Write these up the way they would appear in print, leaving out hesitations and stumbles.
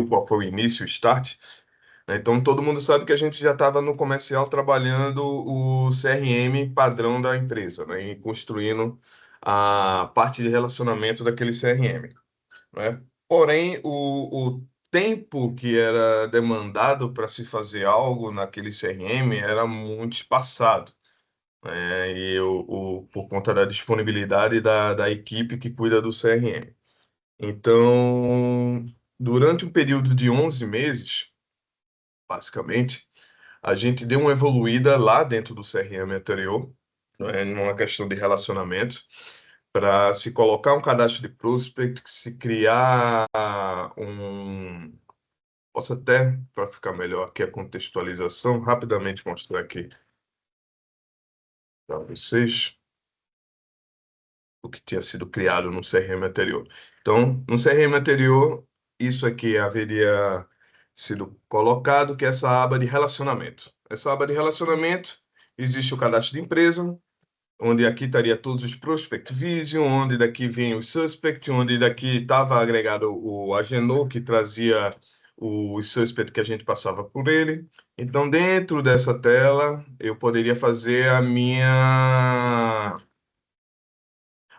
qual foi o início, o start, né? Então, todo mundo sabe que a gente já estava no comercial trabalhando o CRM padrão da empresa, né? E construindo a parte de relacionamento daquele CRM, né? Porém, o tempo que era demandado para se fazer algo naquele CRM era muito espaçado, né? Por conta da disponibilidade da equipe que cuida do CRM. Então, durante um período de 11 meses, basicamente, a gente deu uma evoluída lá dentro do CRM anterior, né, numa questão de relacionamento, para se colocar um cadastro de prospect, se criar um. Posso até, para ficar melhor aqui a contextualização, rapidamente mostrar aqui para vocês o que tinha sido criado no CRM anterior. Então, no CRM anterior, isso aqui haveria sido colocado, que é essa aba de relacionamento. Essa aba de relacionamento, existe o cadastro de empresa, onde aqui estaria todos os Prospect Vision, onde daqui vem o Suspect, onde daqui estava agregado o Agenor, que trazia o Suspect que a gente passava por ele. Então, dentro dessa tela, eu poderia fazer a minha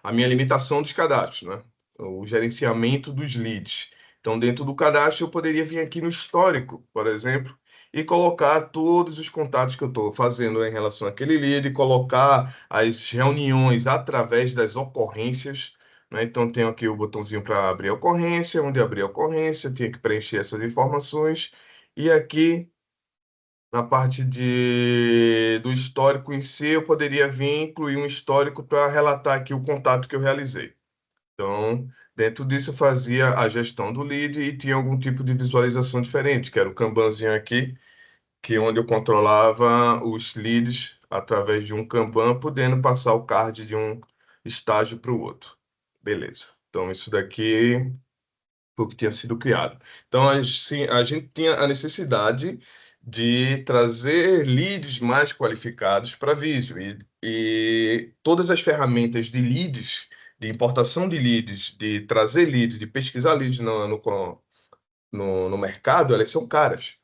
limitação dos cadastros, né? O gerenciamento dos leads. Então, dentro do cadastro, eu poderia vir aqui no histórico, por exemplo, e colocar todos os contatos que eu estou fazendo em relação àquele lead, colocar as reuniões através das ocorrências, né? Então, tenho aqui o botãozinho para abrir a ocorrência, onde abrir a ocorrência, tinha que preencher essas informações, e aqui na parte do histórico em si, eu poderia vir incluir um histórico para relatar aqui o contato que eu realizei. Então, dentro disso, eu fazia a gestão do lead e tinha algum tipo de visualização diferente, que era o Kanbanzinho aqui, que é onde eu controlava os leads através de um Kanban, podendo passar o card de um estágio para o outro. Beleza. Então, isso daqui foi o que tinha sido criado. Então, assim, a gente tinha a necessidade de trazer leads mais qualificados para Visio. E todas as ferramentas de leads, de importação de leads, de trazer leads, de pesquisar leads no mercado, elas são caras.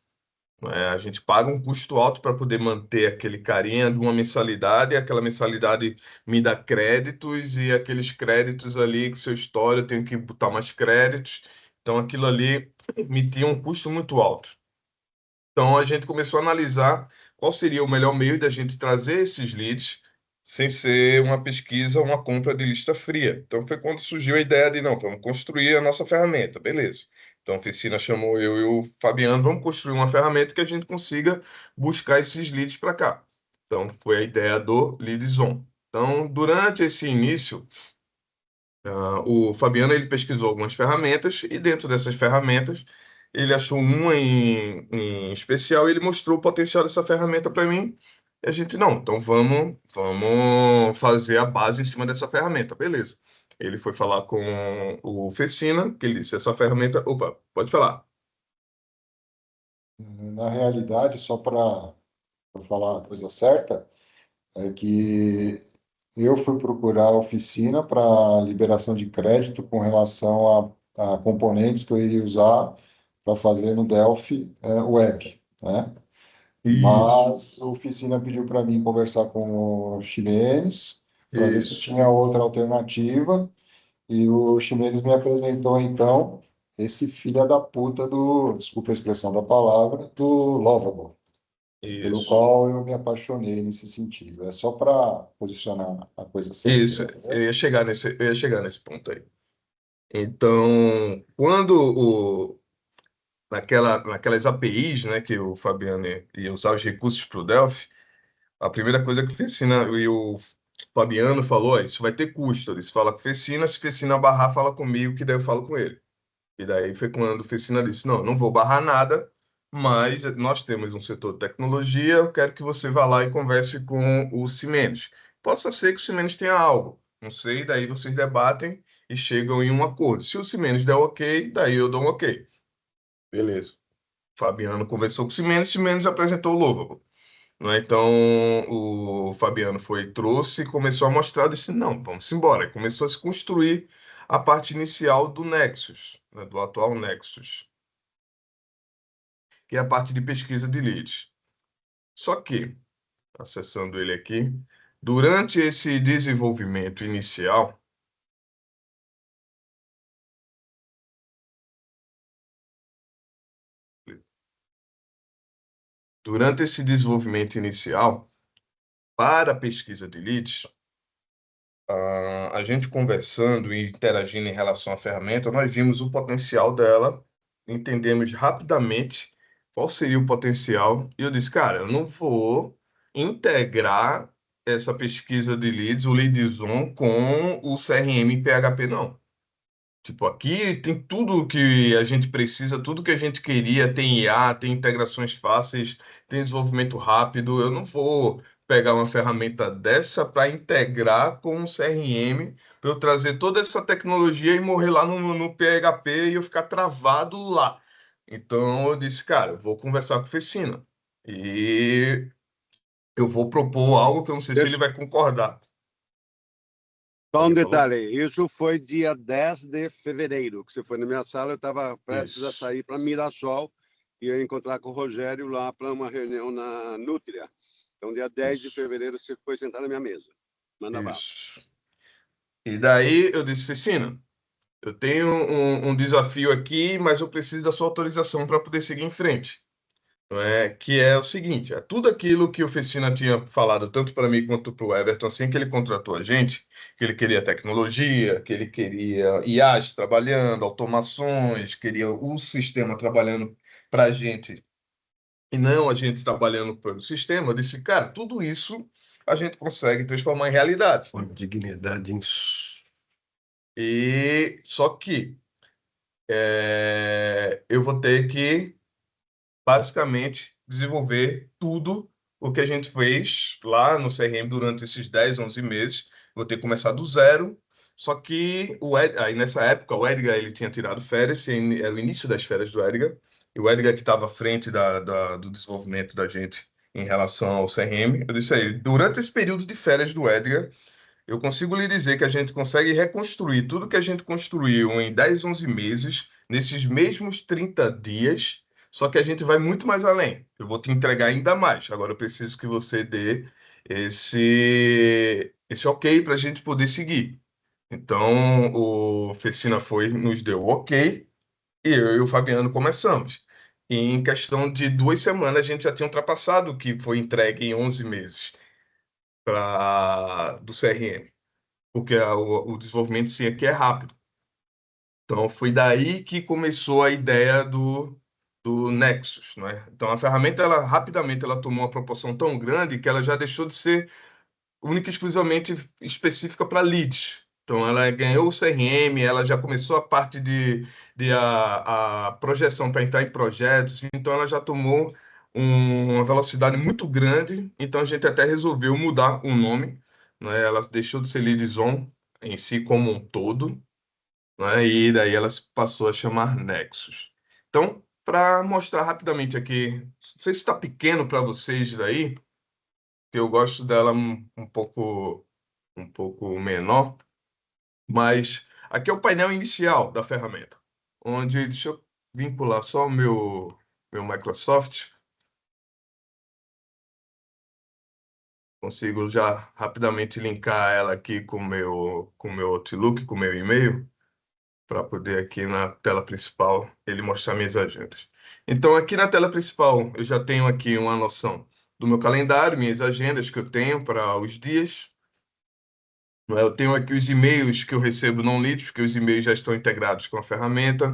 Né? A gente paga um custo alto para poder manter aquele carinha de uma mensalidade, e aquela mensalidade me dá créditos, e aqueles créditos ali, com seu história, eu tenho que botar mais créditos. Então, aquilo ali me tinha um custo muito alto. Então, a gente começou a analisar qual seria o melhor meio da gente trazer esses leads sem ser uma pesquisa, uma compra de lista fria. Então, foi quando surgiu a ideia de, não, vamos construir a nossa ferramenta, beleza. Então, a oficina chamou eu e o Fabiano, vamos construir uma ferramenta que a gente consiga buscar esses leads para cá. Então, foi a ideia do Leadzone. Então, durante esse início, o Fabiano ele pesquisou algumas ferramentas e dentro dessas ferramentas ele achou uma em especial e ele mostrou o potencial dessa ferramenta para mim. E a gente, não, então vamos fazer a base em cima dessa ferramenta, beleza. Ele foi falar com o Fecina, que ele disse, essa ferramenta, opa, pode falar. Na realidade, só para falar a coisa certa, é que eu fui procurar a oficina para liberação de crédito com relação a componentes que eu iria usar para fazer no Delphi Web, né? Isso, Mas a oficina pediu para mim conversar com o Ximenes para ver se isso. tinha outra alternativa e o Ximenes me apresentou então esse filho da puta desculpa a expressão da palavra, do Lovable, pelo Isso. qual eu me apaixonei nesse sentido. É só para posicionar a coisa Isso, certinha, eu ia chegar nesse ponto aí. Então, naquelas APIs, né, que o Fabiano ia usar os recursos para o Delphi, a primeira coisa que o Fecina e o Fabiano falou, isso vai ter custo. Eles falam com o Fecina, se o Fecina barrar, fala comigo, que daí eu falo com ele. E daí foi quando o Fecina disse, não, não vou barrar nada, mas nós temos um setor de tecnologia, eu quero que você vá lá e converse com o Simenes. Possa ser que o Simenes tenha algo, não sei, daí vocês debatem e chegam em um acordo. Se o Simenes der ok, daí eu dou um ok. Beleza. Fabiano conversou com o Simenes apresentou o Lovable, né? Então, o Fabiano foi, trouxe e começou a mostrar, eu disse, não, vamos embora. E começou a se construir a parte inicial do Nexus, né, do atual Nexus. que é a parte de pesquisa de leads. Só que, acessando ele aqui, durante esse desenvolvimento inicial, para a pesquisa de leads, a gente conversando e interagindo em relação à ferramenta, nós vimos o potencial dela, entendemos rapidamente qual seria o potencial, e eu disse, cara, eu não vou integrar essa pesquisa de leads, o Leadzone, com o CRM em PHP, não. Tipo, aqui tem tudo que a gente precisa, tudo que a gente queria, tem IA, tem integrações fáceis, tem desenvolvimento rápido. Eu não vou pegar uma ferramenta dessa para integrar com o CRM, para eu trazer toda essa tecnologia e morrer lá no PHP e eu ficar travado lá. Então eu disse, cara, eu vou conversar com a Oficina e eu vou propor algo que eu não sei se ele Deixa, vai concordar. só um Alguém falou? detalhe, isso foi dia 10 de fevereiro, que você foi na minha sala, eu estava prestes a Isso. sair para Mirassol e ia encontrar com o Rogério lá para uma reunião na Nutria. Então, dia 10 de Isso. fevereiro, você foi sentar na minha mesa. Manda bala. Isso. E daí eu disse, Ficina, eu tenho um desafio aqui, mas eu preciso da sua autorização para poder seguir em frente. Não é? Que é o seguinte, é tudo aquilo que o Ficina tinha falado, tanto para mim quanto para o Everton, assim que ele contratou a gente, que ele queria tecnologia, que ele queria IAs trabalhando, automações, queria o sistema trabalhando para a gente, e não a gente trabalhando pelo sistema. Eu disse, cara, tudo isso a gente consegue transformar em realidade. Uma dignidade E só que eu vou ter que basicamente desenvolver tudo o que a gente fez lá no CRM durante esses 10, 11 meses. Vou ter que começar do zero. Só que aí nessa época o Edgar ele tinha tirado férias, era o início das férias do Edgar, e o Edgar que estava à frente do desenvolvimento da gente em relação ao CRM. Eu disse a ele, durante esse período de férias do Edgar, eu consigo lhe dizer que a gente consegue reconstruir tudo que a gente construiu em 10, 11 meses, nesses mesmos 30 dias, só que a gente vai muito mais além. Eu vou te entregar ainda mais. Agora eu preciso que você dê esse ok para a gente poder seguir. Então, o Fecina foi, nos deu o ok, e eu e o Fabiano começamos. E em questão de 2 semanas, a gente já tinha ultrapassado o que foi entregue em 11 meses do CRM, porque o desenvolvimento sim aqui é rápido. Então foi daí que começou a ideia do Nexus, né? Então a ferramenta ela rapidamente ela tomou uma proporção tão grande que ela já deixou de ser única e exclusivamente específica para leads. Então ela ganhou o CRM, ela já começou a parte de a projeção para entrar em projetos, então ela já tomou uma velocidade muito grande, então a gente até resolveu mudar o nome, né? Ela deixou de ser Leadzone em si como um todo, né? E daí ela se passou a chamar Nexus. Então, para mostrar rapidamente aqui, não sei se está pequeno para vocês daí, que eu gosto dela um pouco menor, mas aqui é o painel inicial da ferramenta, onde deixa eu vincular só o meu Microsoft, consigo já rapidamente linkar ela aqui com o meu Outlook, com o meu e-mail, para poder aqui na tela principal ele mostrar minhas agendas. Então aqui na tela principal eu já tenho aqui uma noção do meu calendário, minhas agendas que eu tenho para os dias. Não é? Eu tenho aqui os e-mails que eu recebo não lidos, porque os e-mails já estão integrados com a ferramenta.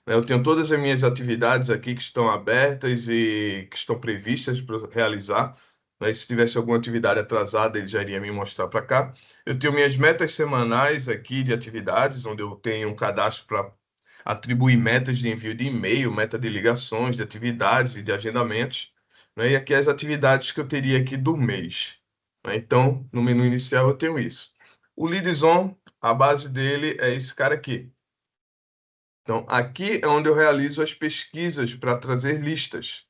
Né? Eu tenho todas as minhas atividades aqui que estão abertas e que estão previstas para realizar. Né? Se tivesse alguma atividade atrasada, ele já iria me mostrar para cá. Eu tenho minhas metas semanais aqui de atividades, onde eu tenho um cadastro para atribuir metas de envio de e-mail, meta de ligações, de atividades e de agendamentos. Né? E aqui as atividades que eu teria aqui do mês. Né? Então, no menu inicial eu tenho isso. O Leadzone, a base dele é esse cara aqui. Então, aqui é onde eu realizo as pesquisas para trazer listas,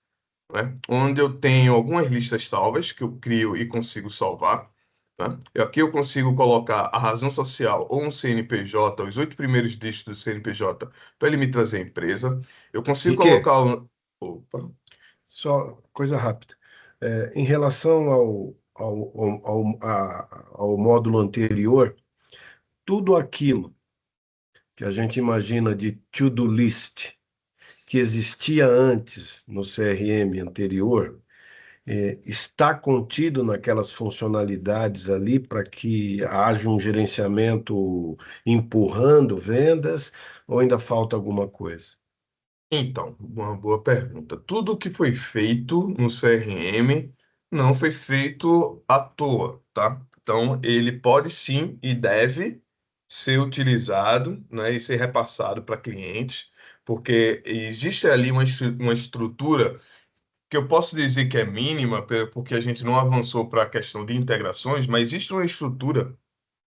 né? Onde eu tenho algumas listas salvas, que eu crio e consigo salvar. Né? Aqui eu consigo colocar a razão social ou um CNPJ, os 8 primeiros dígitos do CNPJ, para ele me trazer a empresa. Eu consigo Rick, colocar. Opa. Só coisa rápida. Em relação ao módulo anterior, tudo aquilo que a gente imagina de to-do list que existia antes no CRM anterior, está contido naquelas funcionalidades ali para que haja um gerenciamento empurrando vendas ou ainda falta alguma coisa? Então, uma boa pergunta. Tudo que foi feito no CRM não foi feito à toa, tá? Então, ele pode sim e deve ser utilizado, né, e ser repassado para clientes, porque existe ali uma estrutura que eu posso dizer que é mínima, porque a gente não avançou para a questão de integrações, mas existe uma estrutura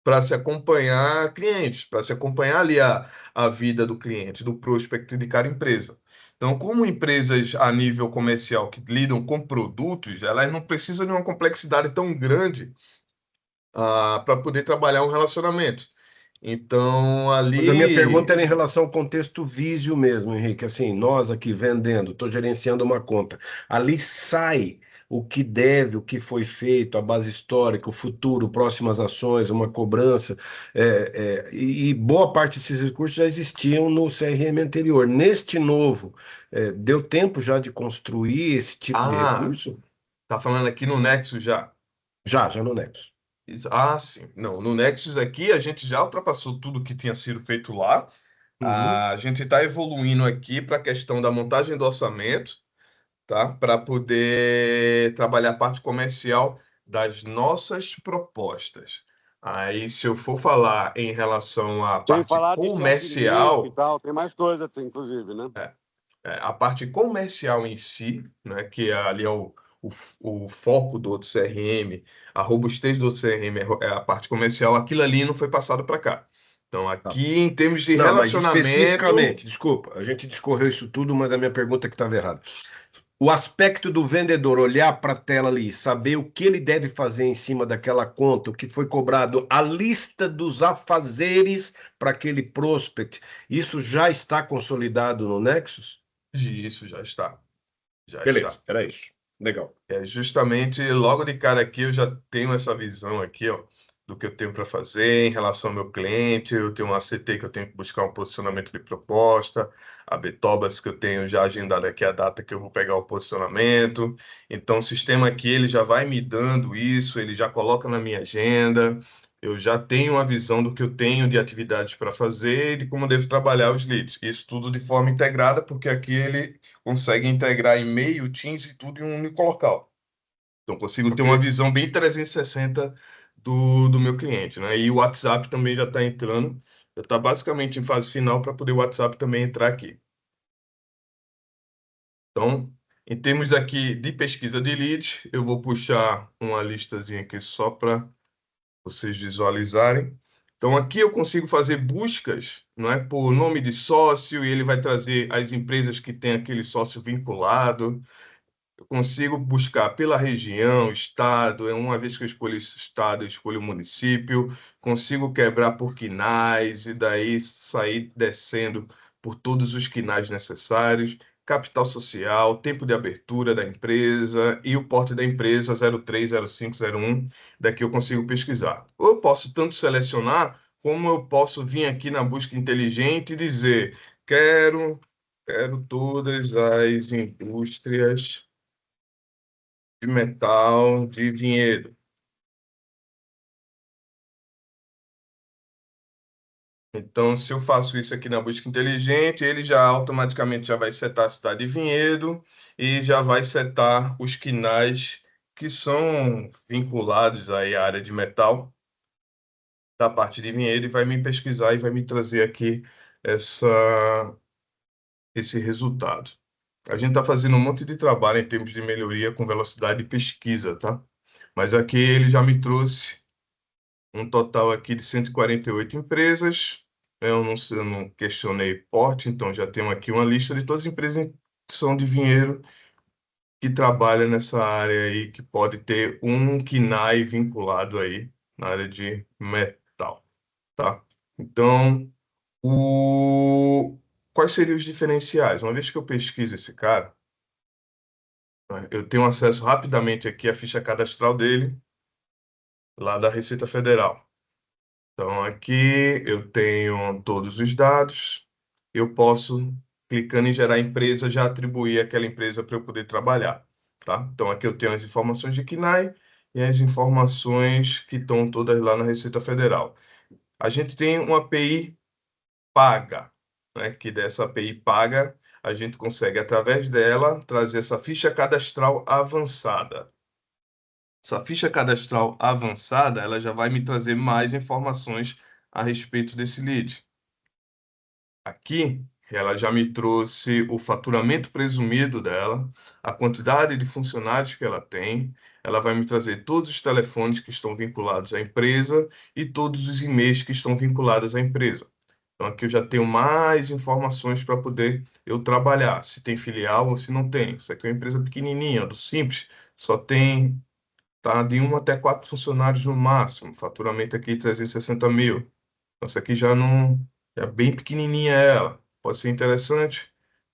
para se acompanhar clientes, para se acompanhar ali a vida do cliente, do prospect de cada empresa. Então, como empresas a nível comercial que lidam com produtos, elas não precisam de uma complexidade tão grande para poder trabalhar um relacionamento. Então, Mas a minha ali. pergunta era em relação ao contexto Visio mesmo, Henrique. Assim, nós aqui vendendo, estou gerenciando uma conta. Ali sai o que deve, o que foi feito, a base histórica, o futuro, próximas ações, uma cobrança. E boa parte desses recursos já existiam no CRM anterior. Neste novo, deu tempo já de construir esse tipo de Ah, recurso? tá falando aqui no Nexus já. Já no Nexus. Ah, sim. Não, no Nexus aqui a gente já ultrapassou tudo que tinha sido feito lá. Uhum. A gente está evoluindo aqui para a questão da montagem do orçamento, tá? Para poder trabalhar a parte comercial das nossas propostas. Aí, se eu for falar em relação à Sem parte falar de checklist e comercial, tal, tem mais coisa, inclusive, né? é, a parte comercial em si, né, que ali é o, o foco do outro CRM, a robustez do outro CRM é a parte comercial, aquilo ali não foi passado para cá. Então, Tá. aqui em termos de Não, mas relacionamento, especificamente, desculpa, a gente discorreu isso tudo, mas a minha pergunta é que estava errada. O aspecto do vendedor olhar para a tela ali, saber o que ele deve fazer em cima daquela conta, o que foi cobrado, a lista dos afazeres para aquele prospect, isso já está consolidado no Nexus? isso já está, já Beleza, está. era isso. Legal. É justamente logo de cara aqui eu já tenho essa visão aqui, ó, do que eu tenho para fazer em relação ao meu cliente. Eu tenho um ACT que eu tenho que buscar um posicionamento de proposta, a Betobas que eu tenho já agendado aqui a data que eu vou pegar o posicionamento. Então o sistema aqui ele já vai me dando isso, ele já coloca na minha agenda. Eu já tenho uma visão do que eu tenho de atividades para fazer e de como eu devo trabalhar os leads. Isso tudo de forma integrada, porque aqui ele consegue integrar e-mail, Teams e tudo em um único local. Então, consigo ter Ok. uma visão bem 360 do meu cliente, né? E o WhatsApp também já está entrando, já está basicamente em fase final para poder o WhatsApp também entrar aqui. Então, em termos aqui de pesquisa de leads, eu vou puxar uma listazinha aqui só para vocês visualizarem. Então, aqui eu consigo fazer buscas, não é, por nome de sócio, e ele vai trazer as empresas que têm aquele sócio vinculado. Eu consigo buscar pela região, estado, uma vez que eu escolho esse estado, eu escolho o município, consigo quebrar por quinais e daí sair descendo por todos os quinais necessários, capital social, tempo de abertura da empresa e o porte da empresa 03, 05, 01, daqui eu consigo pesquisar. Ou eu posso tanto selecionar, como eu posso vir aqui na busca inteligente e dizer, quero todas as indústrias de metal de Vinhedo. Então, se eu faço isso aqui na busca inteligente, ele já automaticamente já vai setar a cidade de Vinhedo e já vai setar os quinais que são vinculados aí à área de metal da parte de Vinhedo e vai me pesquisar e vai me trazer aqui essa, esse resultado. A gente está fazendo um monte de trabalho em termos de melhoria com velocidade de pesquisa, tá? Mas aqui ele já me trouxe um total aqui de 148 empresas. Eu não questionei porte, então já tenho aqui uma lista de todas as empresas que são de Vinhedo que trabalham nessa área aí, que pode ter um KNAI vinculado aí na área de metal, tá? Então, quais seriam os diferenciais? Uma vez que eu pesquiso esse cara, Eu tenho acesso rapidamente aqui à ficha cadastral dele, lá da Receita Federal. Então, aqui eu tenho todos os dados, eu posso, clicando em gerar empresa, já atribuir aquela empresa para eu poder trabalhar, tá? Então, aqui eu tenho as informações de KNAI e as informações que estão todas lá na Receita Federal. A gente tem uma API paga, né? Que dessa API paga, a gente consegue, através dela, trazer essa ficha cadastral avançada. Essa ficha cadastral avançada, ela já vai me trazer mais informações a respeito desse lead. Aqui, ela já me trouxe o faturamento presumido dela, a quantidade de funcionários que ela tem, ela vai me trazer todos os telefones que estão vinculados à empresa e todos os e-mails que estão vinculados à empresa. Então, aqui eu já tenho mais informações para poder eu trabalhar, se tem filial ou se não tem. Isso aqui é uma empresa pequenininha, do Simples, só tem tá, de 1 até 4 funcionários no máximo, faturamento aqui 360 mil. Então, isso aqui já não, é bem pequenininha ela. Pode ser interessante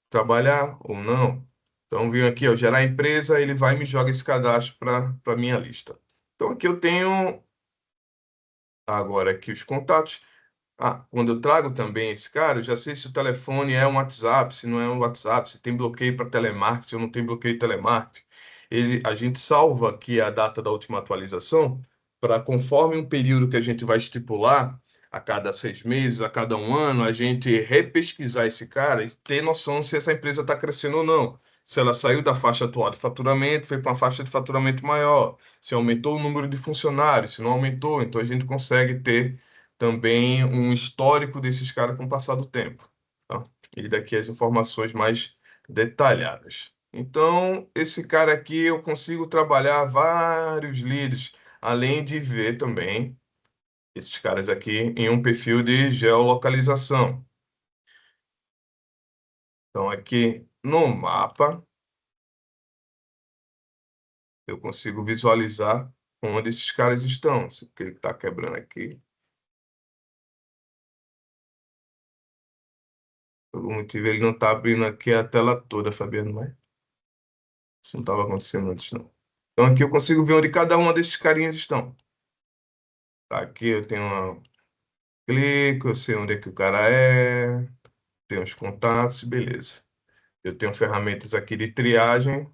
trabalhar ou não. Então, vim aqui, ó, gerar empresa, ele vai e me joga esse cadastro para minha lista. Então, aqui eu tenho agora aqui os contatos. Quando eu trago também esse cara, eu já sei se o telefone é um WhatsApp, se não é um WhatsApp, se tem bloqueio para telemarketing ou não tem bloqueio de telemarketing. A gente salva aqui a data da última atualização para, conforme um período que a gente vai estipular, a cada 6 meses, a cada um ano, a gente repesquisar esse cara e ter noção se essa empresa está crescendo ou não. Se ela saiu da faixa atual de faturamento, foi para uma faixa de faturamento maior. Se aumentou o número de funcionários, se não aumentou, então a gente consegue ter também um histórico desses caras com o passar do tempo, tá? E daqui as informações mais detalhadas. Então, esse cara aqui eu consigo trabalhar vários leads, além de ver também esses caras aqui em um perfil de geolocalização. Então, aqui no mapa, eu consigo visualizar onde esses caras estão. Se ele está quebrando aqui. Por algum motivo ele não está abrindo aqui a tela toda, Fabiano, mas isso não estava acontecendo antes, não. Então aqui eu consigo ver onde cada uma desses carinhas estão. Tá, aqui eu tenho uma... Clico, eu sei onde é que o cara é, tenho os contatos, beleza. Eu tenho ferramentas aqui de triagem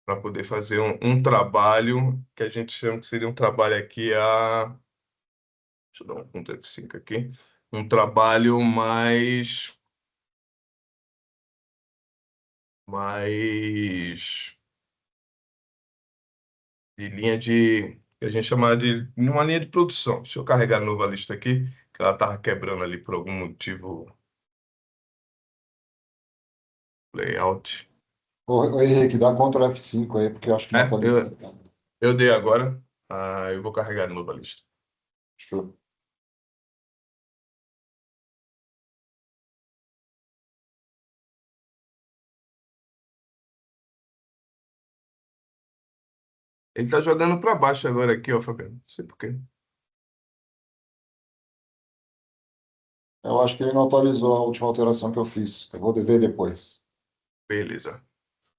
para poder fazer um trabalho que a gente chama que seria um trabalho aqui Deixa eu dar um ponto F5 aqui. Um trabalho mais de linha que a gente chama de uma linha de produção. Deixa eu carregar a nova lista aqui, que ela estava quebrando ali por algum motivo. Layout. Ô, Henrique, dá Ctrl F5 aí, porque eu acho que não É, atualizou. eu dei agora. Eu vou carregar a nova lista. Show. Ele está jogando para baixo agora aqui, ó, Fabiano. Não sei por quê. Eu acho que ele não atualizou a última alteração que eu fiz. Eu vou ver depois. Beleza.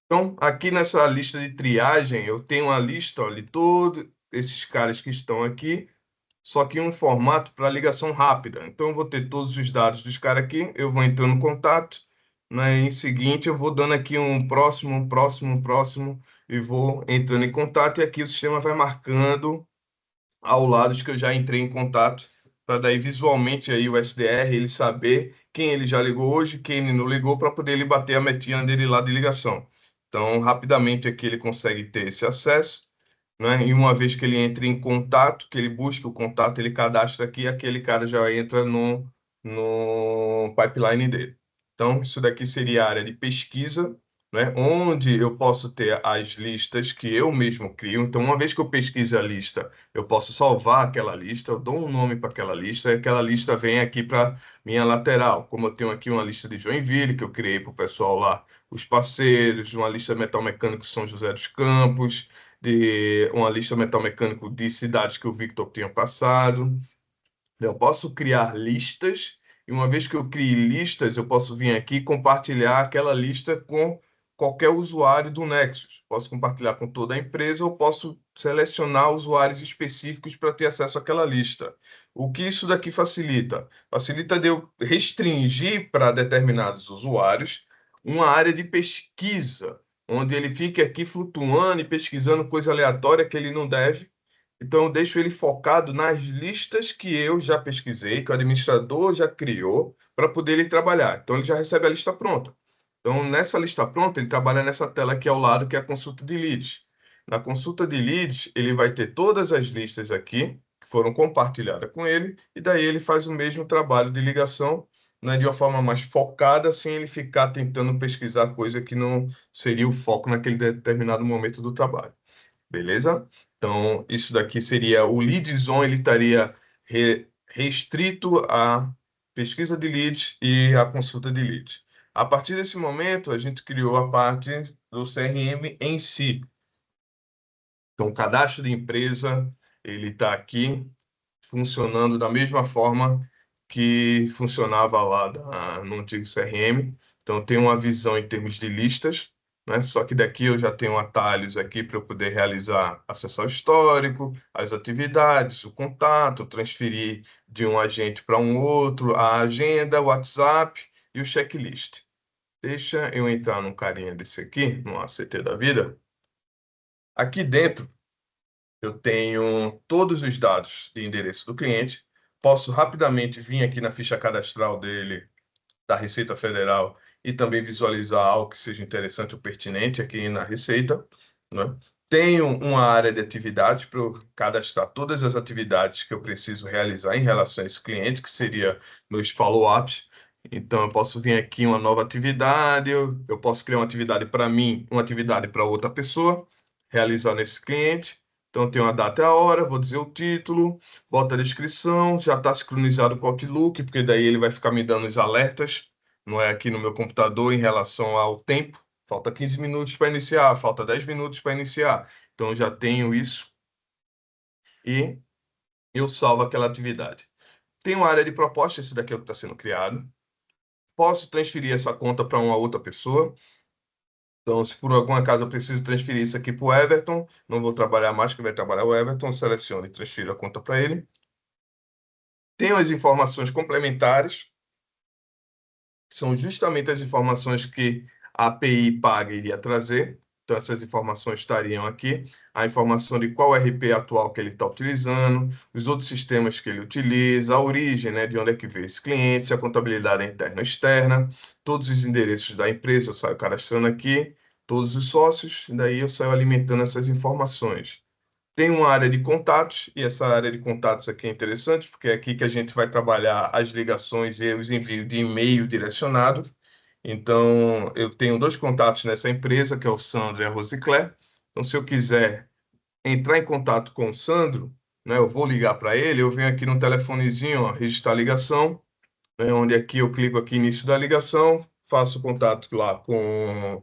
Então, aqui nessa lista de triagem, eu tenho uma lista, ó, de todos esses caras que estão aqui, só que em um formato para ligação rápida. Então, eu vou ter todos os dados dos caras aqui, eu vou entrando em contato, né? Em seguinte, eu vou dando aqui um próximo, um próximo, um próximo, e vou entrando em contato, e aqui o sistema vai marcando ao lado de que eu já entrei em contato, para daí visualmente aí o SDR ele saber quem ele já ligou hoje, quem ele não ligou, para poder ele bater a metinha dele lá de ligação. Então, rapidamente aqui ele consegue ter esse acesso, né? E uma vez que ele entre em contato, que ele busca o contato, ele cadastra aqui, aquele cara já entra no pipeline dele. Então, isso daqui seria a área de pesquisa, né? Onde eu posso ter as listas que eu mesmo crio. Então, uma vez que eu pesquiso a lista, eu posso salvar aquela lista, eu dou um nome para aquela lista, e aquela lista vem aqui para minha lateral. Como eu tenho aqui uma lista de Joinville, que eu criei para o pessoal lá, os parceiros, uma lista metal mecânico São José dos Campos, de uma lista metal mecânico de cidades que o Victor tinha passado. Eu posso criar listas, e uma vez que eu crie listas, eu posso vir aqui e compartilhar aquela lista com qualquer usuário do Nexus. Posso compartilhar com toda a empresa ou posso selecionar usuários específicos para ter acesso àquela lista. O que isso daqui facilita? Facilita de eu restringir para determinados usuários uma área de pesquisa, onde ele fique aqui flutuando e pesquisando coisa aleatória que ele não deve. Então, eu deixo ele focado nas listas que eu já pesquisei, que o administrador já criou, para poder ele trabalhar. Então, ele já recebe a lista pronta. Então, nessa lista pronta, ele trabalha nessa tela aqui ao lado, que é a consulta de leads. Na consulta de leads, ele vai ter todas as listas aqui, que foram compartilhadas com ele, e daí ele faz o mesmo trabalho de ligação, né, de uma forma mais focada, sem ele ficar tentando pesquisar coisa que não seria o foco naquele determinado momento do trabalho. Beleza? Então, isso daqui seria o lead zone, ele estaria restrito à pesquisa de leads e à consulta de leads. A partir desse momento, a gente criou a parte do CRM em si. Então, o cadastro de empresa, ele está aqui funcionando da mesma forma que funcionava lá no antigo CRM. Então, tem uma visão em termos de listas, né? Só que daqui eu já tenho atalhos aqui para eu poder realizar acesso ao histórico, as atividades, o contato, transferir de um agente para um outro, a agenda, o WhatsApp e o checklist. Deixa eu entrar num carinha desse aqui, no ACT da vida. Aqui dentro, eu tenho todos os dados de endereço do cliente. Posso rapidamente vir aqui na ficha cadastral dele, da Receita Federal, e também visualizar algo que seja interessante ou pertinente aqui na Receita, né? Tenho uma área de atividades para eu cadastrar todas as atividades que eu preciso realizar em relação a esse cliente, que seria meus follow-ups. Então, eu posso vir aqui uma nova atividade, eu posso criar uma atividade para mim, uma atividade para outra pessoa, realizar nesse cliente. Então, eu tenho a data e a hora, vou dizer o título, bota a descrição, já está sincronizado com o Outlook, porque daí ele vai ficar me dando os alertas, não é aqui no meu computador em relação ao tempo. Falta 15 minutos para iniciar, falta 10 minutos para iniciar. Então, eu já tenho isso e eu salvo aquela atividade. Tem uma área de proposta, esse daqui é o que está sendo criado. Posso transferir essa conta para uma outra pessoa. Então, se por algum acaso eu preciso transferir isso aqui para o Everton, não vou trabalhar mais, que vai trabalhar o Everton, seleciono e transfiro a conta para ele. Tenho as informações complementares, que são justamente as informações que a API paga iria trazer. Então, essas informações estariam aqui. A informação de qual RP atual que ele está utilizando, os outros sistemas que ele utiliza, a origem, né, de onde é que veio esse cliente, se a contabilidade é interna ou externa, todos os endereços da empresa, eu saio cadastrando aqui, todos os sócios, e daí eu saio alimentando essas informações. Tem uma área de contatos, e essa área de contatos aqui é interessante, porque é aqui que a gente vai trabalhar as ligações e os envios de e-mail direcionado. Então, eu tenho dois contatos nessa empresa, que é o Sandro e a Rosicler. Então, se eu quiser entrar em contato com o Sandro, né, eu vou ligar para ele, eu venho aqui no telefonezinho, ó, registrar a ligação, né, onde aqui eu clico aqui início da ligação, faço contato lá com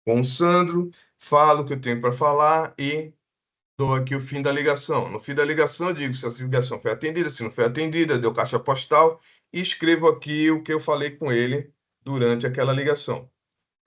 o Sandro, falo o que eu tenho para falar e dou aqui o fim da ligação. No fim da ligação, eu digo se essa ligação foi atendida, se não foi atendida, deu caixa postal e escrevo aqui o que eu falei com ele durante aquela ligação.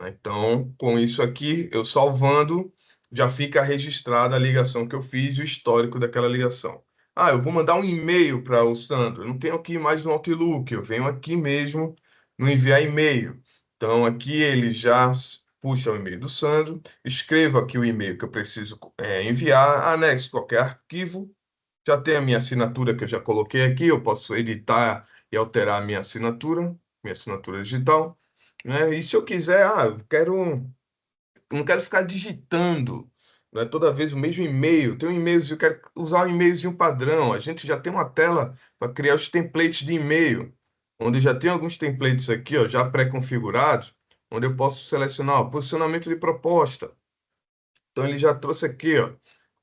Então, com isso aqui, eu salvando, já fica registrada a ligação que eu fiz e o histórico daquela ligação. Ah, eu vou mandar um e-mail para o Sandro. Eu não tenho aqui mais no Outlook, eu venho aqui mesmo no enviar e-mail. Então, aqui ele já puxa o e-mail do Sandro, escrevo aqui o e-mail que eu preciso enviar, anexo qualquer arquivo, já tem a minha assinatura que eu já coloquei aqui, eu posso editar e alterar a minha assinatura digital, né? E se eu quiser, não quero ficar digitando, né, toda vez o mesmo e-mail. Tem um e-mailzinho, eu quero usar um e-mailzinho padrão. A gente já tem uma tela para criar os templates de e-mail, onde já tem alguns templates aqui, ó, já pré-configurados, onde eu posso selecionar o posicionamento de proposta. Então ele já trouxe aqui, ó.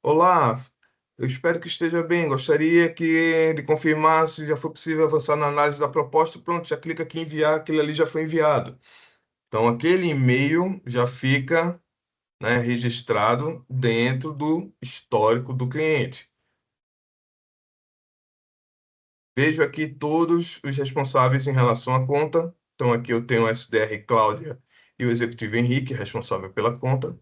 Olá, eu espero que esteja bem. Gostaria de confirmar se já foi possível avançar na análise da proposta. Pronto, já clica aqui em enviar, aquele ali já foi enviado. Então, aquele e-mail já fica, né, registrado dentro do histórico do cliente. Vejo aqui todos os responsáveis em relação à conta. Então, aqui eu tenho o SDR Cláudia e o executivo Henrique, responsável pela conta,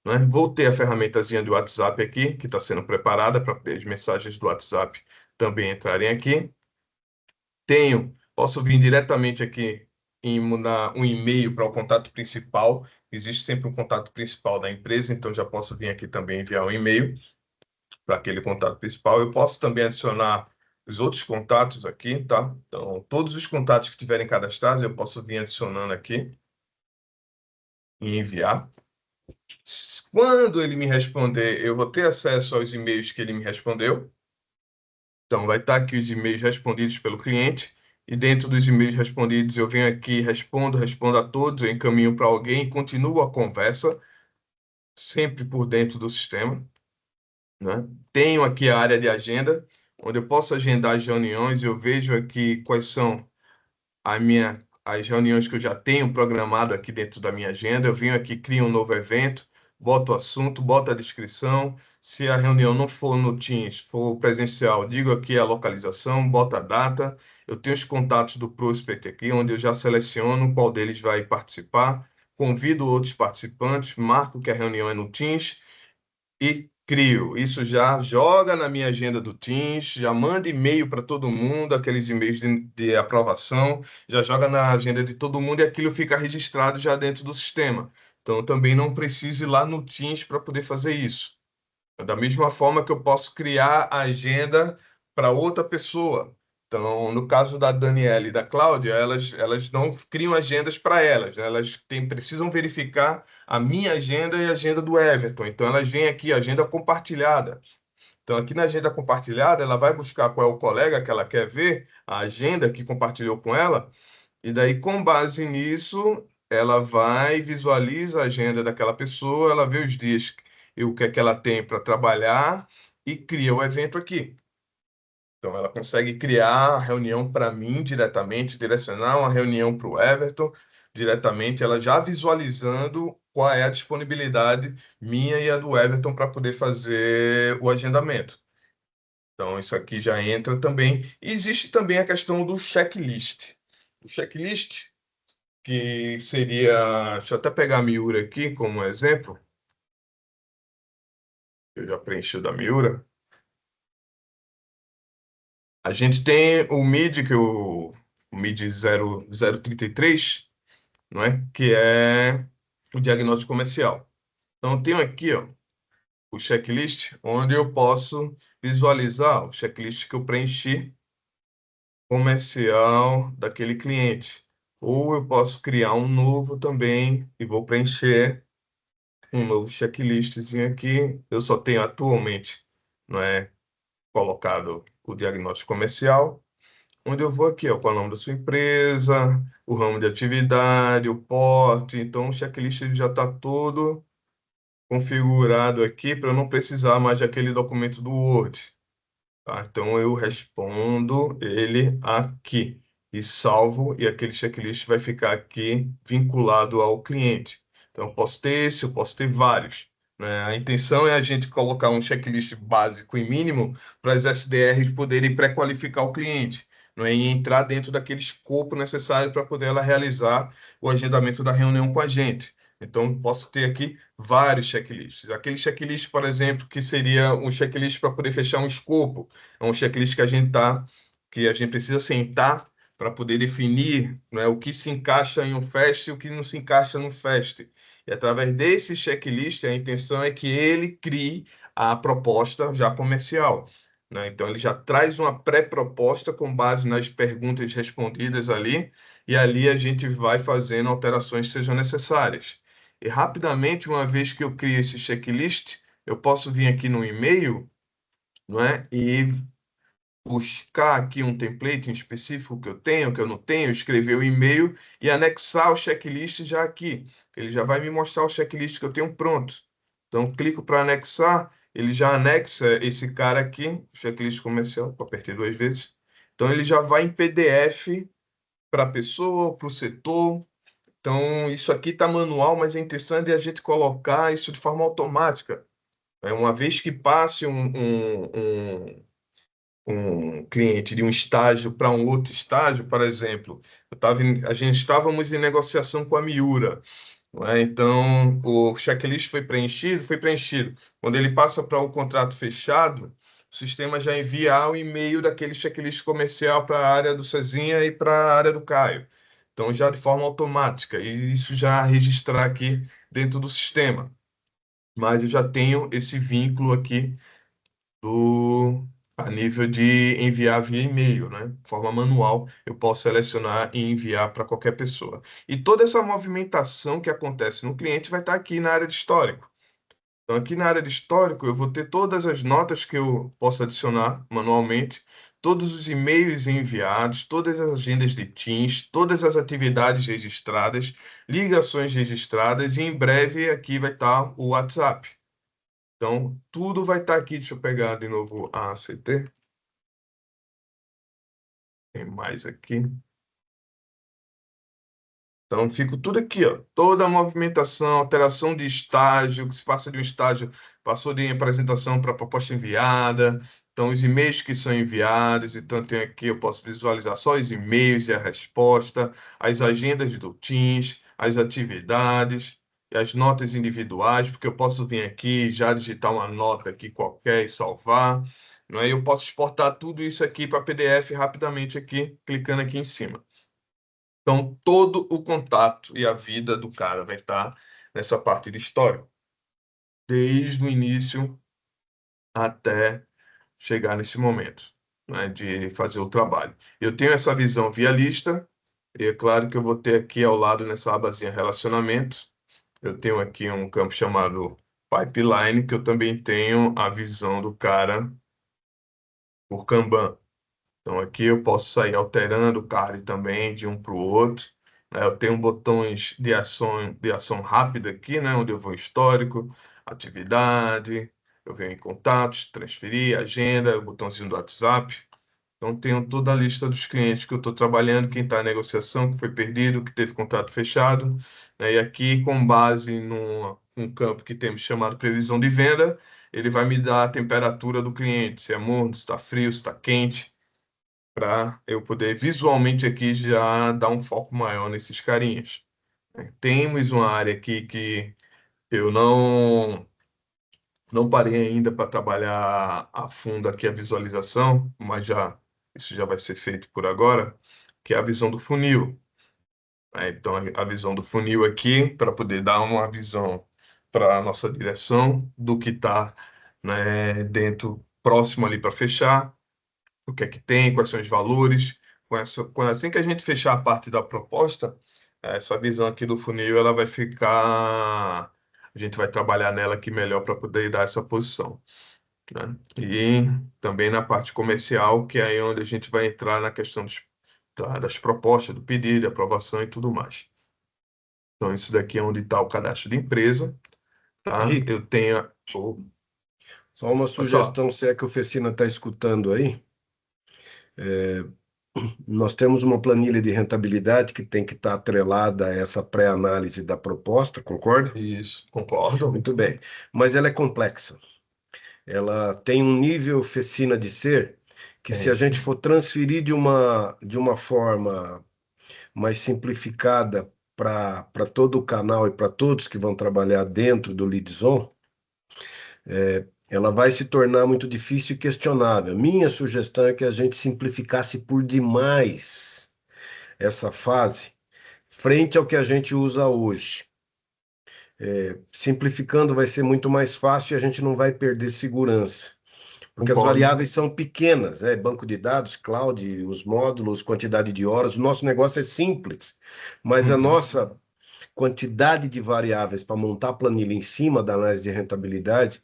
né? Vou ter a ferramentazinha do WhatsApp aqui, que está sendo preparada para as mensagens do WhatsApp também entrarem aqui. Posso vir diretamente aqui e mandar um e-mail para o contato principal. Existe sempre um contato principal da empresa, então já posso vir aqui também enviar um e-mail para aquele contato principal. Eu posso também adicionar os outros contatos aqui, tá? Então, todos os contatos que tiverem cadastrados, eu posso vir adicionando aqui e enviar. Quando ele me responder, eu vou ter acesso aos e-mails que ele me respondeu. Então, vai estar aqui os e-mails respondidos pelo cliente. E dentro dos e-mails respondidos, eu venho aqui, respondo a todos, eu encaminho para alguém e continuo a conversa, sempre por dentro do sistema, né? Tenho aqui a área de agenda, onde eu posso agendar as reuniões, eu vejo aqui quais são as reuniões que eu já tenho programado aqui dentro da minha agenda. Eu venho aqui, crio um novo evento, boto o assunto, boto a descrição. Se a reunião não for no Teams, for presencial, digo aqui a localização, boto a data. Eu tenho os contatos do prospect aqui, onde eu já seleciono qual deles vai participar, convido outros participantes, marco que a reunião é no Teams e crio. Isso já joga na minha agenda do Teams, já manda e-mail para todo mundo, aqueles e-mails de aprovação, já joga na agenda de todo mundo e aquilo fica registrado já dentro do sistema. Então, eu também não preciso ir lá no Teams para poder fazer isso. Da mesma forma que eu posso criar a agenda para outra pessoa. Então, no caso da Daniela e da Cláudia, elas não criam agendas para elas, né? Precisam verificar a minha agenda e a agenda do Everton. Então, elas vêm aqui, agenda compartilhada. Então, aqui na agenda compartilhada, ela vai buscar qual é o colega que ela quer ver, a agenda que compartilhou com ela, e daí, com base nisso, ela vai, visualiza a agenda daquela pessoa, ela vê os dias e o que é que ela tem para trabalhar e cria o evento aqui. Então, ela consegue criar a reunião para mim diretamente, direcionar uma reunião para o Everton diretamente, ela já visualizando qual é a disponibilidade minha e a do Everton para poder fazer o agendamento. Então, isso aqui já entra também. E existe também a questão do checklist. O checklist, que seria. Deixa eu até pegar a Miura aqui como exemplo. Eu já preenchi o da Miura. A gente tem o MID, o MID 033, não é? Que é o diagnóstico comercial. Então, eu tenho aqui, ó, o checklist, onde eu posso visualizar o checklist que eu preenchi comercial daquele cliente. Ou eu posso criar um novo também e vou preencher um novo checklistzinho aqui. Eu só tenho atualmente, não é, colocado o diagnóstico comercial, onde eu vou aqui, ó, com o nome da sua empresa, o ramo de atividade, o porte. Então, o checklist ele já está todo configurado aqui para eu não precisar mais daquele documento do Word. Tá? Então, eu respondo ele aqui e salvo, e aquele checklist vai ficar aqui vinculado ao cliente. Então, eu posso ter esse, eu posso ter vários, né? A intenção é a gente colocar um checklist básico e mínimo para as SDRs poderem pré-qualificar o cliente, não é? E entrar dentro daquele escopo necessário para poder ela realizar o agendamento da reunião com a gente. Então, posso ter aqui vários checklists. Aquele checklist, por exemplo, que seria um checklist para poder fechar um escopo, é um checklist que a gente precisa sentar para poder definir, né, o que se encaixa em um fest e o que não se encaixa no fest. E através desse checklist, a intenção é que ele crie a proposta já comercial, né? Então, ele já traz uma pré-proposta com base nas perguntas respondidas ali, e ali a gente vai fazendo alterações que sejam necessárias. E rapidamente, uma vez que eu crio esse checklist, eu posso vir aqui no e-mail, não é? E buscar aqui um template em específico que eu tenho, que eu não tenho, escrever o e-mail e anexar o checklist já aqui. Ele já vai me mostrar o checklist que eu tenho pronto. Então, clico para anexar, ele já anexa esse cara aqui, o checklist comercial, apertei 2 vezes. Então, ele já vai em PDF para a pessoa, para o setor. Então, isso aqui está manual, mas a intenção é de a gente colocar isso de forma automática. Uma vez que passe um cliente de um estágio para um outro estágio, por exemplo, a gente estávamos em negociação com a Miura, não é? Então, o checklist foi preenchido, foi preenchido. Quando ele passa para o contrato fechado, o sistema já envia o e-mail daquele checklist comercial para a área do Cezinha e para a área do Caio. Então, já de forma automática, e isso já registrar aqui dentro do sistema. Mas eu já tenho esse vínculo aqui do a nível de enviar via e-mail, né? De forma manual, eu posso selecionar e enviar para qualquer pessoa. E toda essa movimentação que acontece no cliente vai estar aqui na área de histórico. Então, aqui na área de histórico, eu vou ter todas as notas que eu posso adicionar manualmente, todos os e-mails enviados, todas as agendas de Teams, todas as atividades registradas, ligações registradas, e em breve aqui vai estar o WhatsApp. Então, tudo vai estar aqui. Deixa eu pegar de novo a ACT. Tem mais aqui. Então, fica tudo aqui, ó. Toda a movimentação, alteração de estágio, que se passa de um estágio, passou de apresentação para proposta enviada. Então, os e-mails que são enviados. Então, tem aqui, eu posso visualizar só os e-mails e a resposta, as agendas do Teams, as atividades e as notas individuais, porque eu posso vir aqui já digitar uma nota aqui qualquer e salvar. Não é? Eu posso exportar tudo isso aqui para PDF rapidamente aqui, clicando aqui em cima. Então, todo o contato e a vida do cara vai estar nessa parte de história, desde o início até chegar nesse momento, né, de fazer o trabalho. Eu tenho essa visão via lista, e é claro que eu vou ter aqui ao lado, nessa abazinha relacionamento, eu tenho aqui um campo chamado pipeline, que eu também tenho a visão do cara por Kanban. Então aqui eu posso sair alterando o card também de um para o outro, né? Eu tenho botões de ação rápida aqui, né? Onde eu vou em histórico, atividade, eu venho em contatos, transferir, agenda, o botãozinho do WhatsApp. Então tenho toda a lista dos clientes que eu estou trabalhando, quem está em negociação, que foi perdido, que teve contrato fechado, né? E aqui, com base num campo que temos chamado previsão de venda, ele vai me dar a temperatura do cliente, se é morno, se está frio, se está quente, para eu poder visualmente aqui já dar um foco maior nesses carinhas. Temos uma área aqui que eu não parei ainda para trabalhar a fundo aqui a visualização, mas já isso já vai ser feito por agora, que é a visão do funil. Então, a visão do funil aqui, para poder dar uma visão para a nossa direção do que está, né, dentro, próximo ali para fechar, o que é que tem, quais são os valores. Assim que a gente fechar a parte da proposta, essa visão aqui do funil, ela vai ficar. A gente vai trabalhar nela aqui melhor para poder dar essa posição, né? E também na parte comercial, que é aí onde a gente vai entrar na questão das propostas, do pedido, aprovação e tudo mais. Então, isso daqui é onde está o cadastro de empresa, tá? Henrique, Eu tenho. Oh, só uma pode falar. sugestão, se é que a oficina está escutando aí. Nós temos uma planilha de rentabilidade que tem que estar atrelada a essa pré-análise da proposta, concorda? Isso, concordo. Muito bem. Mas ela é complexa. Ela tem um nível oficina de ser que, se a Tem. gente for transferir de uma forma mais simplificada para todo o canal e para todos que vão trabalhar dentro do Leadzone, ela vai se tornar muito difícil e questionável. Minha sugestão é que a gente simplificasse por demais essa fase frente ao que a gente usa hoje. Simplificando vai ser muito mais fácil e a gente não vai perder segurança, porque as Concordo. variáveis são pequenas, né? Banco de dados, cloud, os módulos, quantidade de horas. O nosso negócio é simples, mas a Uhum. nossa quantidade de variáveis para montar a planilha em cima da análise de rentabilidade,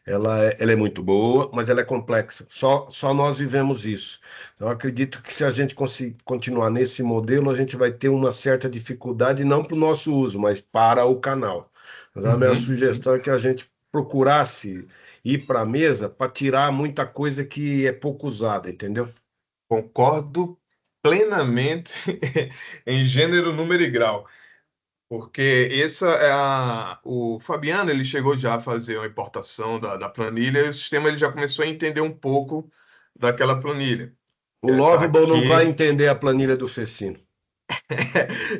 ela é muito boa, mas ela é complexa. Só nós vivemos isso. Então, eu acredito que, se a gente continuar nesse modelo, a gente vai ter uma certa dificuldade, não para o nosso uso, mas para o canal. Mas a minha Uhum. sugestão é que a gente procurasse ir para a mesa para tirar muita coisa que é pouco usada, entendeu? Concordo plenamente em gênero, número e grau, porque o Fabiano, ele chegou já a fazer uma importação da planilha, e o sistema ele já começou a entender um pouco daquela planilha. O Tá Lovable não vai aqui. entender a planilha do Fecino.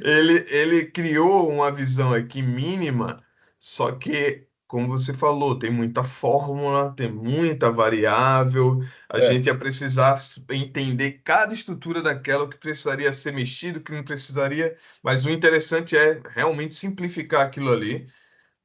Ele criou uma visão aqui mínima, só que, como você falou, tem muita fórmula, tem muita variável. A É, gente ia precisar entender cada estrutura daquela, o que precisaria ser mexido, o que não precisaria. Mas o interessante é realmente simplificar aquilo ali,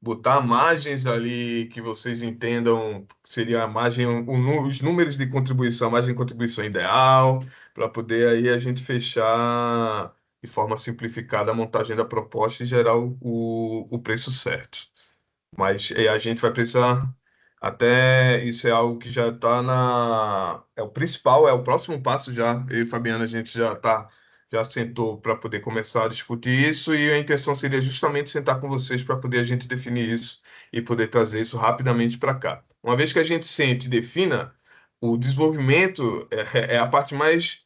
botar margens ali que vocês entendam que seria a margem, os números de contribuição, a margem de contribuição ideal, para poder aí a gente fechar de forma simplificada a montagem da proposta e gerar o preço certo. Mas a gente vai precisar, até isso é algo que já está é o principal, é o próximo passo já. Eu e Fabiana, a gente já sentou para poder começar a discutir isso e a intenção seria justamente sentar com vocês para poder a gente definir isso e poder trazer isso rapidamente para cá. Uma vez que a gente sente e defina, o desenvolvimento é a parte mais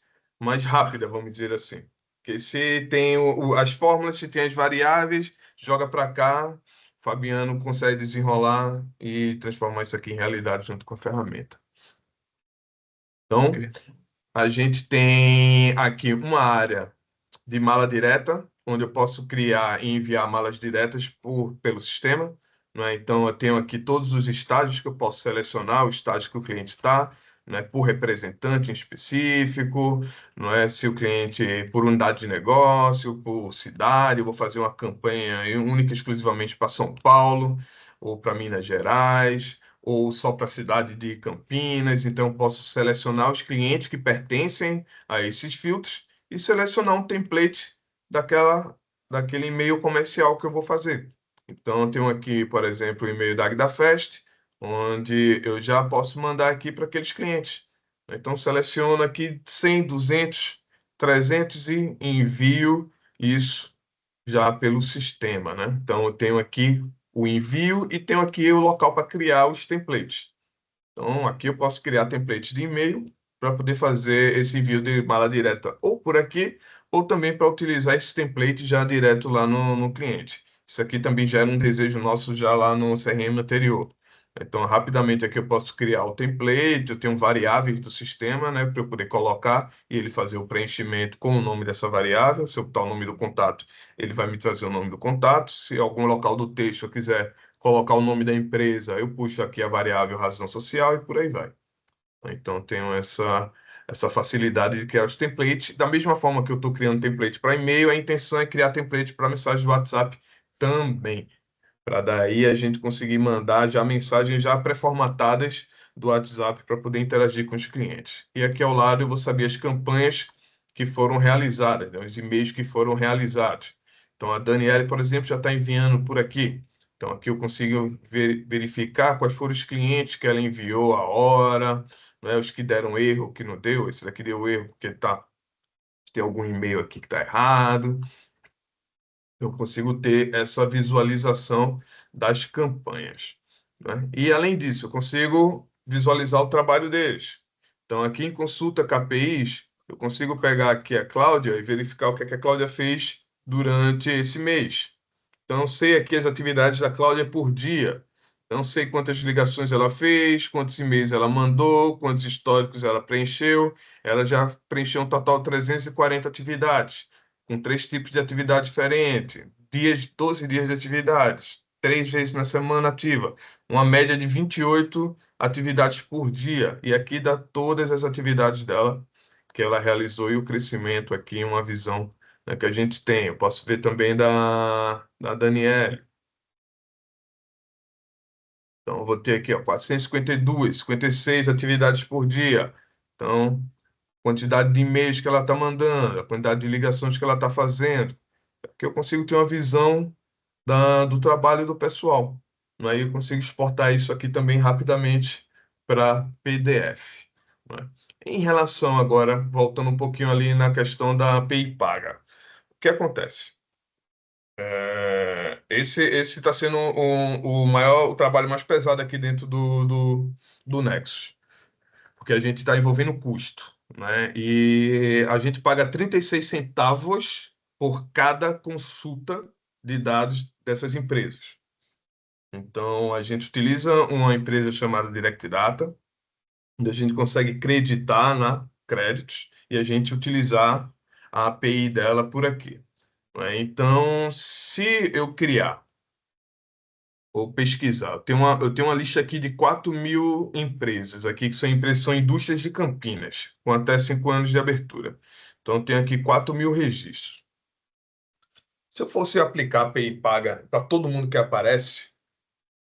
rápida, vamos dizer assim. Porque se tem as fórmulas, se tem as variáveis, joga para cá, Fabiano consegue desenrolar e transformar isso aqui em realidade junto com a ferramenta. Então, ok. a gente tem aqui uma área de mala direta, onde eu posso criar e enviar malas diretas pelo sistema, né? Então, eu tenho aqui todos os estágios que eu posso selecionar, o estágio que o cliente está, né? Por representante em específico, não é? Se o cliente, por unidade de negócio, por cidade, eu vou fazer uma campanha única e exclusivamente para São Paulo, ou para Minas Gerais, ou só para a cidade de Campinas. Então, eu posso selecionar os clientes que pertencem a esses filtros e selecionar um template daquele e-mail comercial que eu vou fazer. Então, eu tenho aqui, por exemplo, o e-mail da AgdaFest, onde eu já posso mandar aqui para aqueles clientes. Então, seleciono aqui 100, 200, 300 e envio isso já pelo sistema, né? Então, eu tenho aqui o envio e tenho aqui o local para criar os templates. Então, aqui eu posso criar templates de e-mail para poder fazer esse envio de mala direta ou por aqui, ou também para utilizar esse template já direto lá no cliente. Isso aqui também já era um desejo nosso já lá no CRM anterior. Então, rapidamente aqui eu posso criar o template, eu tenho variáveis do sistema, né, para eu poder colocar e ele fazer o preenchimento com o nome dessa variável. Se eu botar o nome do contato, ele vai me trazer o nome do contato. Se algum local do texto eu quiser colocar o nome da empresa, eu puxo aqui a variável razão social e por aí vai. Então, eu tenho essa facilidade de criar os templates. Da mesma forma que eu estou criando template para e-mail, a intenção é criar template para mensagem do WhatsApp também, para daí a gente conseguir mandar já mensagens já pré-formatadas do WhatsApp para poder interagir com os clientes. E aqui ao lado eu vou saber as campanhas que foram realizadas, né, os e-mails que foram realizados. Então a Daniele, por exemplo, já está enviando por aqui. Então aqui eu consigo verificar quais foram os clientes que ela enviou a hora, né, os que deram erro, o que não deu. Esse daqui deu erro porque tem algum e-mail aqui que está errado. Eu consigo ter essa visualização das campanhas, né? E, além disso, eu consigo visualizar o trabalho deles. Então, aqui em consulta KPIs, eu consigo pegar aqui a Cláudia e verificar o que é que a Cláudia fez durante esse mês. Então, eu sei aqui as atividades da Cláudia por dia. Então, sei quantas ligações ela fez, quantos e-mails ela mandou, quantos históricos ela preencheu. Ela já preencheu um total de 340 atividades, com 3 tipos de atividade diferentes, 12 dias de atividades, 3 vezes na semana ativa, uma média de 28 atividades por dia. E aqui dá todas as atividades dela que ela realizou e o crescimento aqui, uma visão, né, que a gente tem. Eu posso ver também da Daniele. Então, eu vou ter aqui, ó, 452, 56 atividades por dia. Então, quantidade de e-mails que ela está mandando, a quantidade de ligações que ela está fazendo, que eu consigo ter uma visão do trabalho do pessoal. Aí eu consigo exportar isso aqui também rapidamente para PDF, né? Em relação agora, voltando um pouquinho ali na questão da API paga, o que acontece? Esse está sendo o trabalho mais pesado aqui dentro do Nexus, porque a gente está envolvendo custo, né? E a gente paga 36 centavos por cada consulta de dados dessas empresas. Então, a gente utiliza uma empresa chamada Direct Data, onde a gente consegue creditar na créditos e a gente utilizar a API dela por aqui, né? Então, se eu criar ou pesquisar, eu tenho uma lista aqui de 4.000 empresas aqui, que são empresas, são indústrias de Campinas, com até 5 anos de abertura. Então, eu tenho aqui 4.000 registros. Se eu fosse aplicar a API paga para todo mundo que aparece,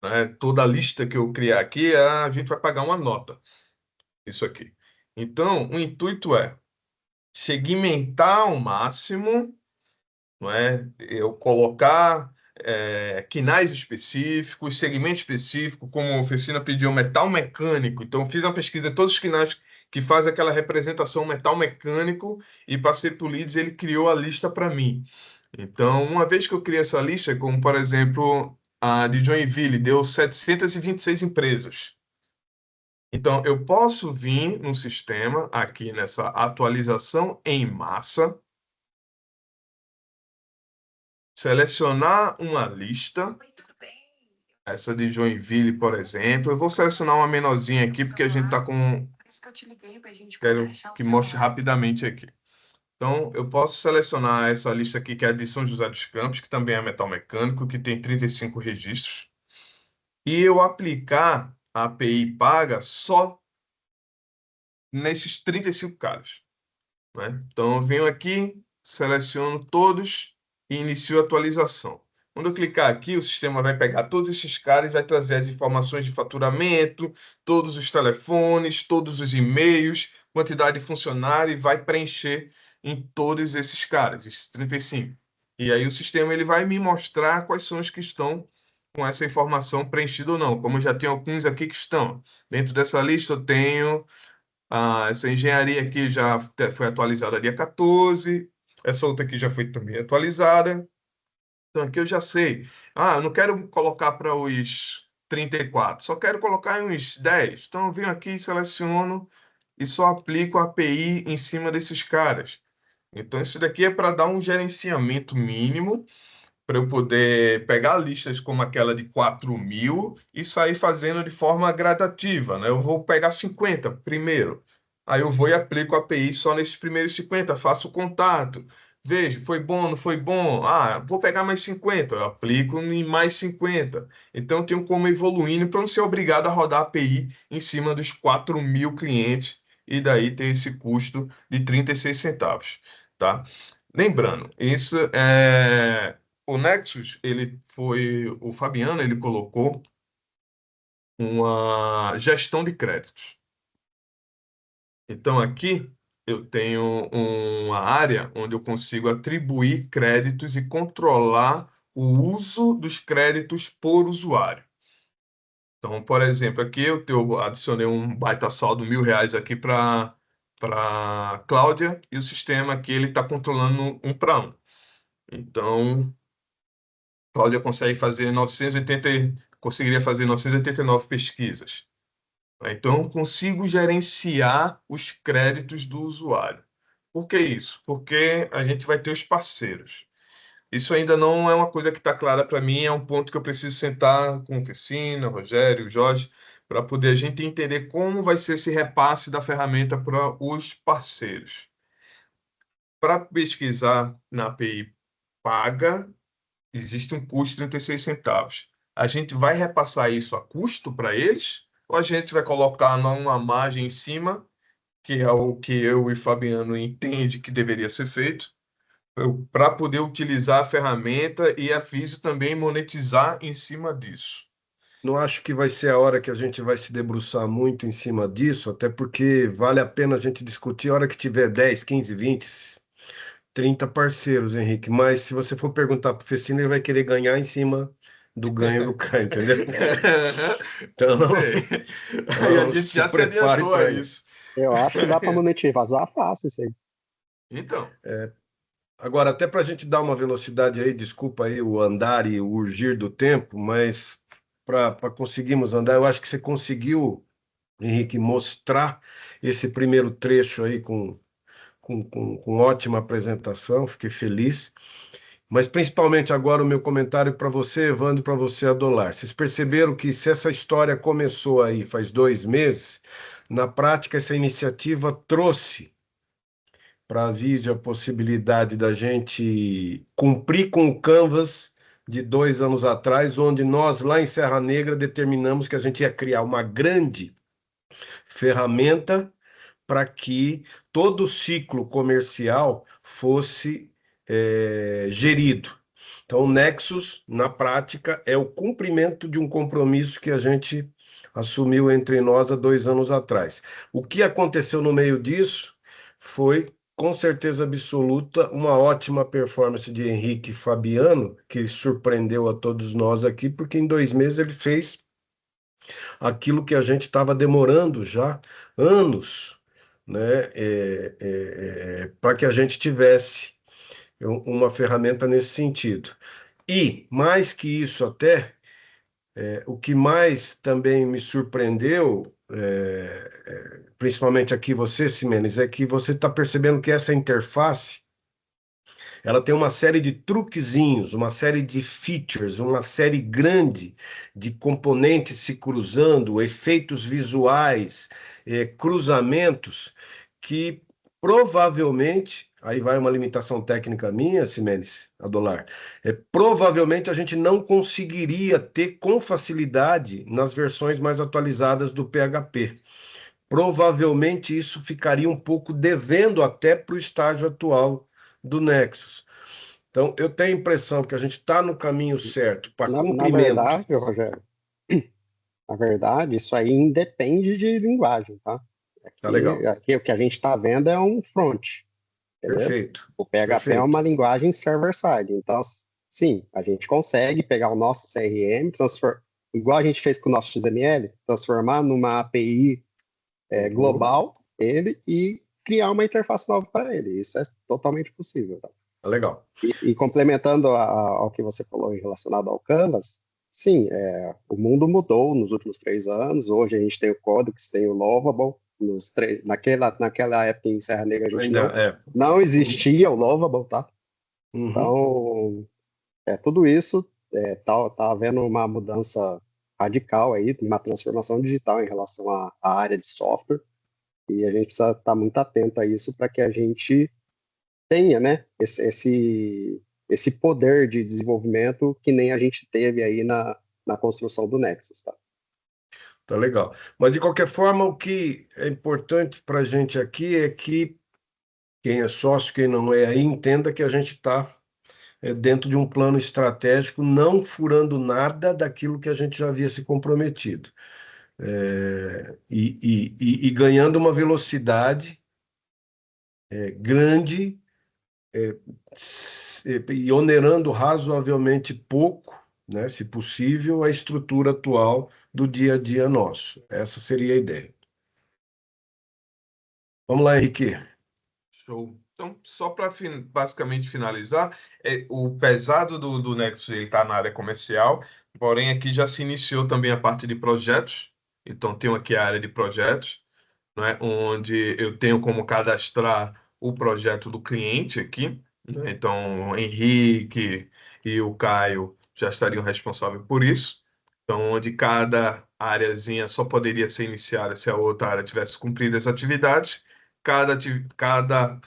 né, toda a lista que eu criar aqui, a gente vai pagar uma nota, isso aqui. Então, o intuito é segmentar ao máximo, não é? Eu colocar quinais específicos, segmento específico, como a oficina pediu metal mecânico. Então, eu fiz uma pesquisa de todos os quinais que faz aquela representação metal mecânico e passei para o Leads, ele criou a lista para mim. Então, uma vez que eu criei essa lista, como por exemplo a de Joinville, deu 726 empresas. Então, eu posso vir no sistema, aqui nessa atualização em massa, selecionar uma lista, essa de Joinville, por exemplo. Eu vou selecionar uma menorzinha aqui, porque a gente está com. Quero que mostre rapidamente aqui. Então, eu posso selecionar essa lista aqui, que é a de São José dos Campos, que também é metal mecânico, que tem 35 registros, e eu aplicar a API paga só nesses 35 caras, né? Então, eu venho aqui, seleciono todos e inicio a atualização. Quando eu clicar aqui, o sistema vai pegar todos esses caras e vai trazer as informações de faturamento, todos os telefones, todos os e-mails, quantidade de funcionário e vai preencher em todos esses caras, esses 35. E aí o sistema ele vai me mostrar quais são os que estão com essa informação preenchida ou não. Como eu já tenho alguns aqui que estão. Dentro dessa lista eu tenho essa engenharia aqui já foi atualizada dia 14, essa outra aqui já foi também atualizada. Então aqui eu já sei. Eu não quero colocar para os 34, só quero colocar em uns 10. Então eu venho aqui, seleciono e só aplico a API em cima desses caras. Então isso daqui é para dar um gerenciamento mínimo para eu poder pegar listas como aquela de 4.000 e sair fazendo de forma gradativa, né? Eu vou pegar 50 primeiro, aí eu vou e aplico a API só nesses primeiros 50, faço o contato, vejo, foi bom, não foi bom, vou pegar mais 50, eu aplico em mais 50. Então eu tenho como evoluindo para não ser obrigado a rodar a API em cima dos 4.000 clientes e daí ter esse custo de 36 centavos, tá? Lembrando, isso o Nexus, o Fabiano, ele colocou uma gestão de créditos. Então, aqui eu tenho uma área onde eu consigo atribuir créditos e controlar o uso dos créditos por usuário. Então, por exemplo, aqui eu adicionei um baita saldo R$ 1.000 aqui para Cláudia e o sistema aqui ele está controlando 1 para 1. Então, Cláudia conseguiria fazer 989 pesquisas. Então, eu consigo gerenciar os créditos do usuário. Por que isso? Porque a gente vai ter os parceiros. Isso ainda não é uma coisa que está clara para mim, é um ponto que eu preciso sentar com a Oficina, Rogério, Jorge, para poder a gente entender como vai ser esse repasse da ferramenta para os parceiros. Para pesquisar na API paga, existe um custo de 36 centavos. A gente vai repassar isso a custo para eles? Ou a gente vai colocar uma margem em cima, que é o que eu e Fabiano entende que deveria ser feito, para poder utilizar a ferramenta e a Físio também monetizar em cima disso? Não acho que vai ser a hora que a gente vai se debruçar muito em cima disso, até porque vale a pena a gente discutir a hora que tiver 10, 15, 20, 30 parceiros, Henrique. Mas se você for perguntar para o Fecino, ele vai querer ganhar em cima do ganho do cara, entendeu? Então, Não sei. Aí a gente se já se prepare adiantou a para isso. isso. Eu acho que dá para monetizar fácil isso aí. Então, Agora, até para a gente dar uma velocidade aí, desculpa aí o andar e o urgir do tempo, mas para conseguirmos andar, eu acho que você conseguiu, Henrique, mostrar esse primeiro trecho aí com ótima apresentação, fiquei feliz. Mas principalmente agora o meu comentário para você, Evandro, e para você, Adolar. Vocês perceberam que se essa história começou aí faz 2 meses, Na prática, essa iniciativa trouxe para a Visio a possibilidade da gente cumprir com o Canvas de 2 anos atrás, onde nós, lá em Serra Negra, determinamos que a gente ia criar uma grande ferramenta para que todo o ciclo comercial fosse gerido. Então, o Nexus, na prática, é o cumprimento de um compromisso que a gente assumiu entre nós há 2 anos atrás. O que aconteceu no meio disso foi, com certeza absoluta, uma ótima performance de Henrique Fabiano, que surpreendeu a todos nós aqui, porque em 2 meses ele fez aquilo que a gente estava demorando já anos, né, para que a gente tivesse uma ferramenta nesse sentido. E, mais que isso até, o que mais também me surpreendeu, principalmente aqui você, Ximenes, é que você está percebendo que essa interface, ela tem uma série de truquezinhos, uma série de features, uma série grande de componentes se cruzando, efeitos visuais, cruzamentos, que provavelmente, aí vai uma limitação técnica minha, Ximenes Adolar, provavelmente a gente não conseguiria ter com facilidade nas versões mais atualizadas do PHP. Provavelmente isso ficaria um pouco devendo até para o estágio atual do Nexus. Então, eu tenho a impressão que a gente está no caminho certo para Na cumprimento. verdade, Rogério, na verdade, isso aí independe de linguagem, tá? Tá legal. Aqui o que a gente está vendo é um front, beleza? Perfeito. O PHP é Perfeito. uma linguagem server-side. Então, sim, a gente consegue pegar o nosso CRM, igual a gente fez com o nosso XML, transformar numa API global ele e criar uma interface nova para ele. Isso é totalmente possível. Tá? Tá legal. E complementando ao que você falou em relacionado ao Canvas, sim, o mundo mudou nos últimos 3 anos. Hoje a gente tem o Codex, tem o Lovable. Naquela época em Serra Negra a gente não existia o Lovable, tá? Uhum. Então, tudo isso tá havendo uma mudança radical aí, uma transformação digital em relação à área de software, e a gente precisa estar muito atento a isso para que a gente tenha, né, esse poder de desenvolvimento que nem a gente teve aí na construção do Nexus, tá? Tá legal. Mas, de qualquer forma, o que é importante para a gente aqui é que quem é sócio, quem não é aí, entenda que a gente está dentro de um plano estratégico, não furando nada daquilo que a gente já havia se comprometido. E ganhando uma velocidade grande e onerando razoavelmente pouco, né, se possível, a estrutura atual do dia a dia nosso. Essa seria a ideia. Vamos lá, Henrique. Show. Então, só para basicamente finalizar, o pesado do Nexus ele está na área comercial, porém aqui já se iniciou também a parte de projetos. Então, tenho aqui a área de projetos, né, onde eu tenho como cadastrar o projeto do cliente aqui, né? Então, o Henrique e o Caio já estariam responsáveis por isso. Então, onde cada áreazinha só poderia ser iniciada se a outra área tivesse cumprido as atividades. Cada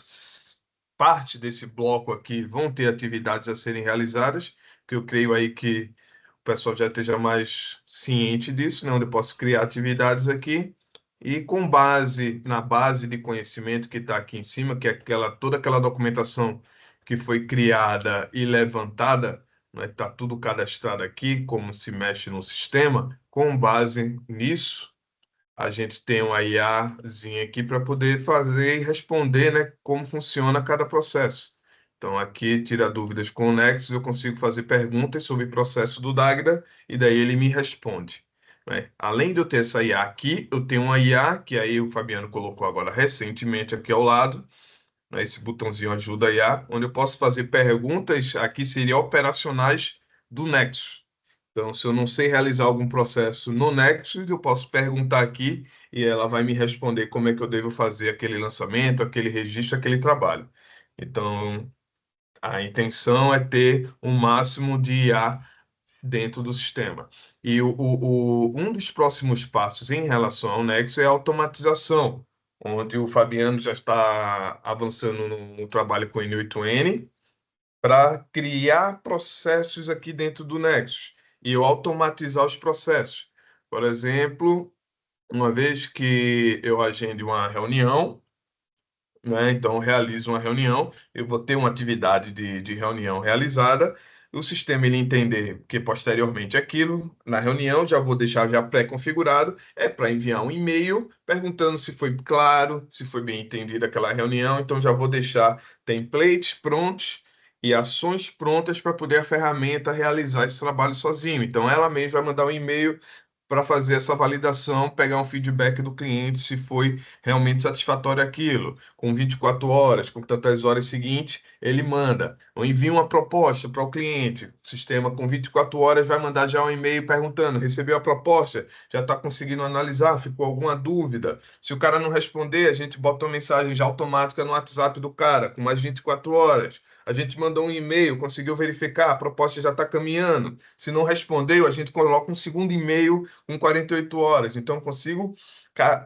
parte desse bloco aqui vão ter atividades a serem realizadas, que eu creio aí que o pessoal já esteja mais ciente disso, né? Onde eu posso criar atividades aqui e com base na base de conhecimento que está aqui em cima, que é toda aquela documentação que foi criada e levantada, está tudo cadastrado aqui, como se mexe no sistema. Com base nisso, a gente tem uma IAzinha aqui para poder fazer e responder, né, como funciona cada processo. Então, aqui, tira dúvidas com o Nexus, eu consigo fazer perguntas sobre o processo do Dagda e daí ele me responde. Né? Além de eu ter essa IA aqui, eu tenho uma IA, que aí o Fabiano colocou agora recentemente aqui ao lado, né, esse botãozinho ajuda a IA, onde eu posso fazer perguntas, aqui seriam operacionais do Nexus. Então, se eu não sei realizar algum processo no Nexus, eu posso perguntar aqui e ela vai me responder como é que eu devo fazer aquele lançamento, aquele registro, aquele trabalho. Então, a intenção é ter o máximo de IA dentro do sistema. E um dos próximos passos em relação ao Nexo é a automatização, onde o Fabiano já está avançando no trabalho com o N8N para criar processos aqui dentro do Nexus e eu automatizar os processos. Por exemplo, uma vez que eu agende uma reunião, né? Então, realizo uma reunião, eu vou ter uma atividade de reunião realizada, o sistema ele entender que posteriormente aquilo, na reunião, já vou deixar já pré-configurado, é para enviar um e-mail perguntando se foi claro, se foi bem entendida aquela reunião, então já vou deixar templates prontos e ações prontas para poder a ferramenta realizar esse trabalho sozinho. Então, ela mesma vai mandar um e-mail para fazer essa validação, pegar um feedback do cliente se foi realmente satisfatório aquilo. Com 24 horas, com tantas horas seguintes, ele manda. Ou envia uma proposta para o cliente. O sistema, com 24 horas, vai mandar já um e-mail perguntando: recebeu a proposta? Já está conseguindo analisar? Ficou alguma dúvida? Se o cara não responder, a gente bota uma mensagem já automática no WhatsApp do cara, com mais 24 horas. A gente mandou um e-mail, conseguiu verificar, a proposta já está caminhando. Se não respondeu, a gente coloca um segundo e-mail com 48 horas. Então,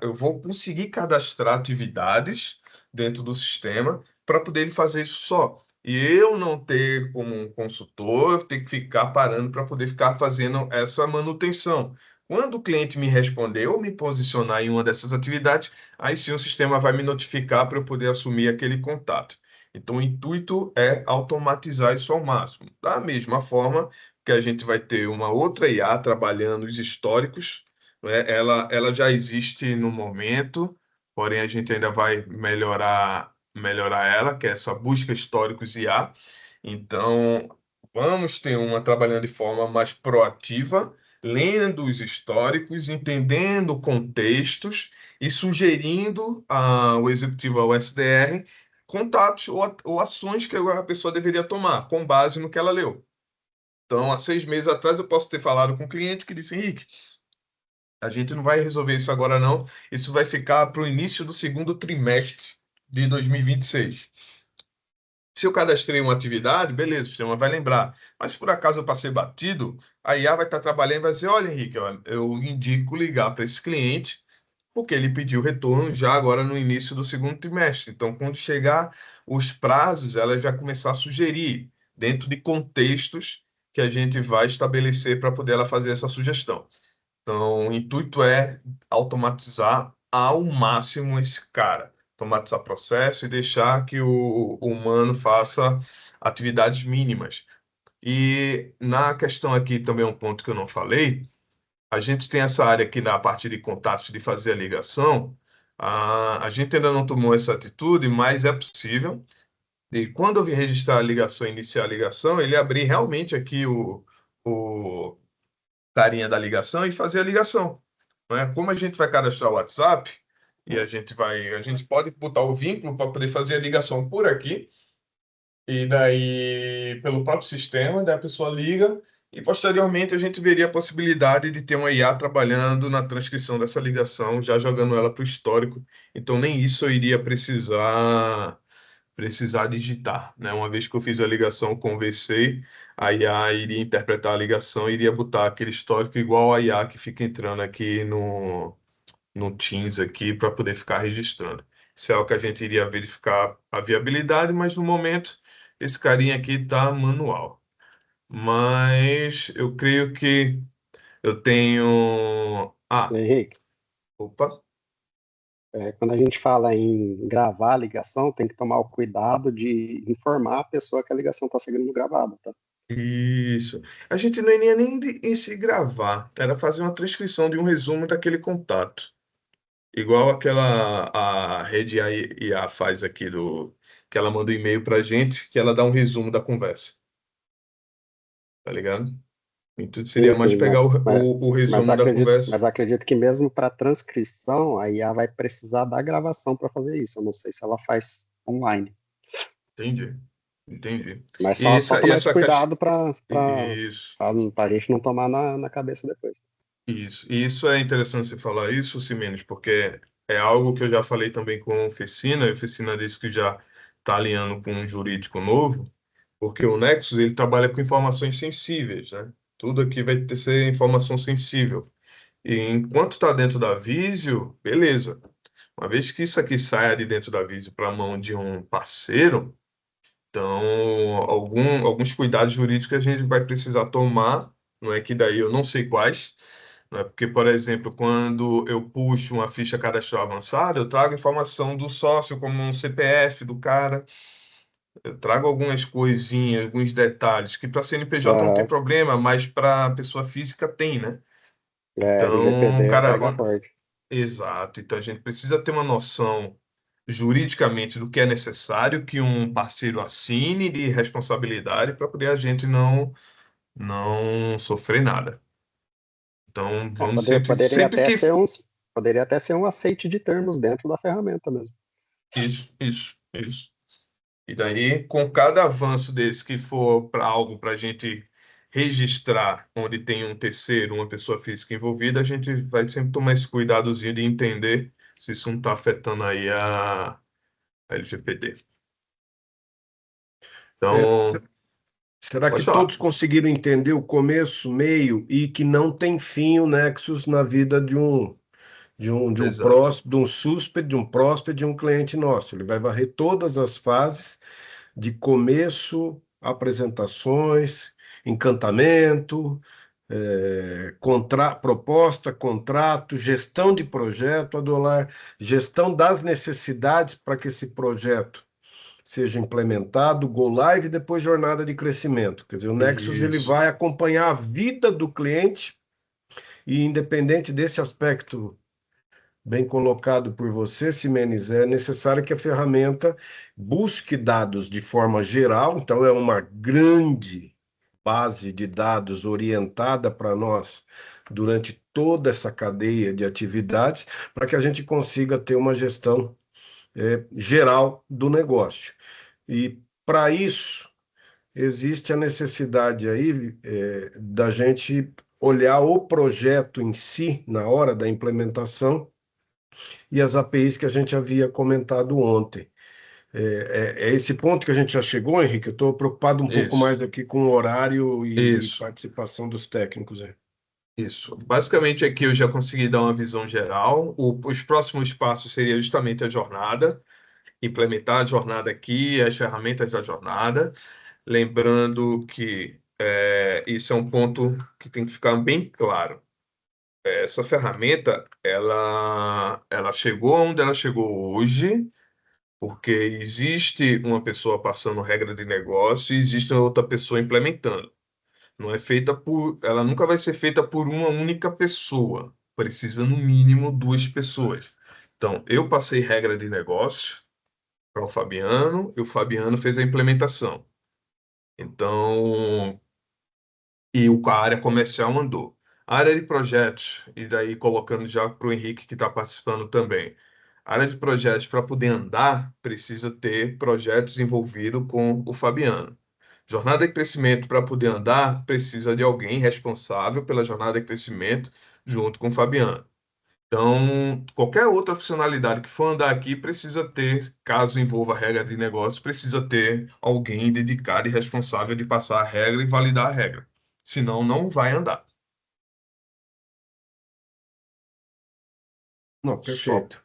eu vou conseguir cadastrar atividades dentro do sistema para poder ele fazer isso só. E eu não ter como um consultor, eu tenho que ficar parando para poder ficar fazendo essa manutenção. Quando o cliente me responder ou me posicionar em uma dessas atividades, aí sim o sistema vai me notificar para eu poder assumir aquele contato. Então, o intuito é automatizar isso ao máximo. Da mesma forma que a gente vai ter uma outra IA trabalhando os históricos, né? Ela já existe no momento, porém a gente ainda vai melhorar ela, que é essa busca históricos IA. Então, vamos ter uma trabalhando de forma mais proativa, lendo os históricos, entendendo contextos e sugerindo ao executivo, ao SDR, contatos ou ações que a pessoa deveria tomar, com base no que ela leu. Então, há 6 meses atrás, eu posso ter falado com um cliente que disse: Henrique, a gente não vai resolver isso agora, não. Isso vai ficar para o início do segundo trimestre de 2026. Se eu cadastrei uma atividade, beleza, o sistema vai lembrar. Mas se por acaso eu passei batido, a IA vai estar trabalhando e vai dizer: olha, Henrique, ó, eu indico ligar para esse cliente, porque ele pediu retorno já agora no início do segundo trimestre. Então, quando chegar os prazos, ela já começar a sugerir, dentro de contextos que a gente vai estabelecer para poder ela fazer essa sugestão. Então, o intuito é automatizar ao máximo esse cara, automatizar processo e deixar que o humano faça atividades mínimas. E na questão aqui também um ponto que eu não falei, a gente tem essa área aqui na parte de contatos de fazer a ligação. A gente ainda não tomou essa atitude, mas é possível. E quando eu vim registrar a ligação, iniciar a ligação, ele abrir realmente aqui o carinha da ligação e fazer a ligação, né? Como a gente vai cadastrar o WhatsApp e a gente pode botar o vínculo para poder fazer a ligação por aqui e daí pelo próprio sistema, daí a pessoa liga e posteriormente a gente veria a possibilidade de ter uma IA trabalhando na transcrição dessa ligação, já jogando ela para o histórico. Então nem isso eu iria precisar digitar, né? Uma vez que eu fiz a ligação, conversei, a IA iria interpretar a ligação, iria botar aquele histórico igual a IA que fica entrando aqui no Teams aqui para poder ficar registrando. Isso é o que a gente iria verificar a viabilidade, mas no momento esse carinha aqui está manual. Mas eu creio que eu tenho. Henrique, Opa. quando a gente fala em gravar a ligação, tem que tomar o cuidado de informar a pessoa que a ligação está sendo gravada, tá? Isso. A gente não ia nem em se gravar, era fazer uma transcrição de um resumo daquele contato. Igual aquela a rede IA faz aqui que ela manda um e-mail pra gente, que ela dá um resumo da conversa. Tá ligado? Então seria mais Sim, pegar o resumo da mas conversa. acredito que mesmo para transcrição, a IA vai precisar da gravação para fazer isso. Eu não sei se ela faz online. Entendi. Entendi. Mas E só e tomar esse essa caixa. cuidado para Isso. a gente não tomar na cabeça depois. Isso. E isso é interessante você falar isso, Ximenes, porque é algo que eu já falei também com a Oficina, e a Oficina disse que já está alinhando com um jurídico novo, porque o Nexus ele trabalha com informações sensíveis, né? Tudo aqui vai ter ser informação sensível. E enquanto está dentro da Visio, beleza. Uma vez que isso aqui saia de dentro da Visio para a mão de um parceiro, então alguns cuidados jurídicos a gente vai precisar tomar, não é que daí eu não sei quais, não é porque, por exemplo, quando eu puxo uma ficha cadastral avançada, eu trago informação do sócio, como um CPF do cara, eu trago algumas coisinhas, alguns detalhes, que para CNPJ não tem Aham. problema, mas para pessoa física tem, né? Então, LGPD cara, pega forte. exato. Então a gente precisa ter uma noção juridicamente do que é necessário que um parceiro assine de responsabilidade para poder a gente não sofrer nada. Então vamos Poderia sempre até que ser poderia até ser um aceite de termos dentro da ferramenta mesmo. isso. E daí, com cada avanço desse que for para algo para a gente registrar, onde tem um terceiro, uma pessoa física envolvida, a gente vai sempre tomar esse cuidadozinho de entender se isso não está afetando aí a LGPD. É, Então, será que pode falar. todos conseguiram entender o começo, meio e que não tem fim o Nexus na vida de um Exato. próximo, de um suspect, de um prospect, de um cliente nosso? Ele vai varrer todas as fases de começo, apresentações, encantamento, proposta, contrato, gestão de projeto, Adolar, gestão das necessidades para que esse projeto seja implementado, go live e depois jornada de crescimento. Quer dizer, o Nexus ele Isso. vai acompanhar a vida do cliente e independente desse aspecto bem colocado por você, Ximenes, é necessário que a ferramenta busque dados de forma geral, então é uma grande base de dados orientada para nós durante toda essa cadeia de atividades, para que a gente consiga ter uma gestão geral do negócio. E para isso, existe a necessidade aí da gente olhar o projeto em si, na hora da implementação, e as APIs que a gente havia comentado ontem. É esse ponto que a gente já chegou, Henrique? Eu estou preocupado um pouco Isso. mais aqui com o horário e Isso. participação dos técnicos. Isso. Basicamente, aqui eu já consegui dar uma visão geral. Os próximos passos seria justamente a jornada, implementar a jornada aqui, as ferramentas da jornada. Lembrando que isso é um ponto que tem que ficar bem claro. Essa ferramenta, ela chegou onde ela chegou hoje, porque existe uma pessoa passando regra de negócio e existe outra pessoa implementando. Não é feita ela nunca vai ser feita por uma única pessoa. Precisa, no mínimo, duas pessoas. Então, eu passei regra de negócio para o Fabiano e o Fabiano fez a implementação. Então, a área comercial andou. A área de projetos, e daí colocando já para o Henrique que está participando também. A área de projetos, para poder andar, precisa ter projetos envolvidos com o Fabiano. Jornada de crescimento, para poder andar, precisa de alguém responsável pela jornada de crescimento junto com o Fabiano. Então, qualquer outra funcionalidade que for andar aqui precisa ter, caso envolva regra de negócio, precisa ter alguém dedicado e responsável de passar a regra e validar a regra. Senão, não vai andar. Não, Só perfeito.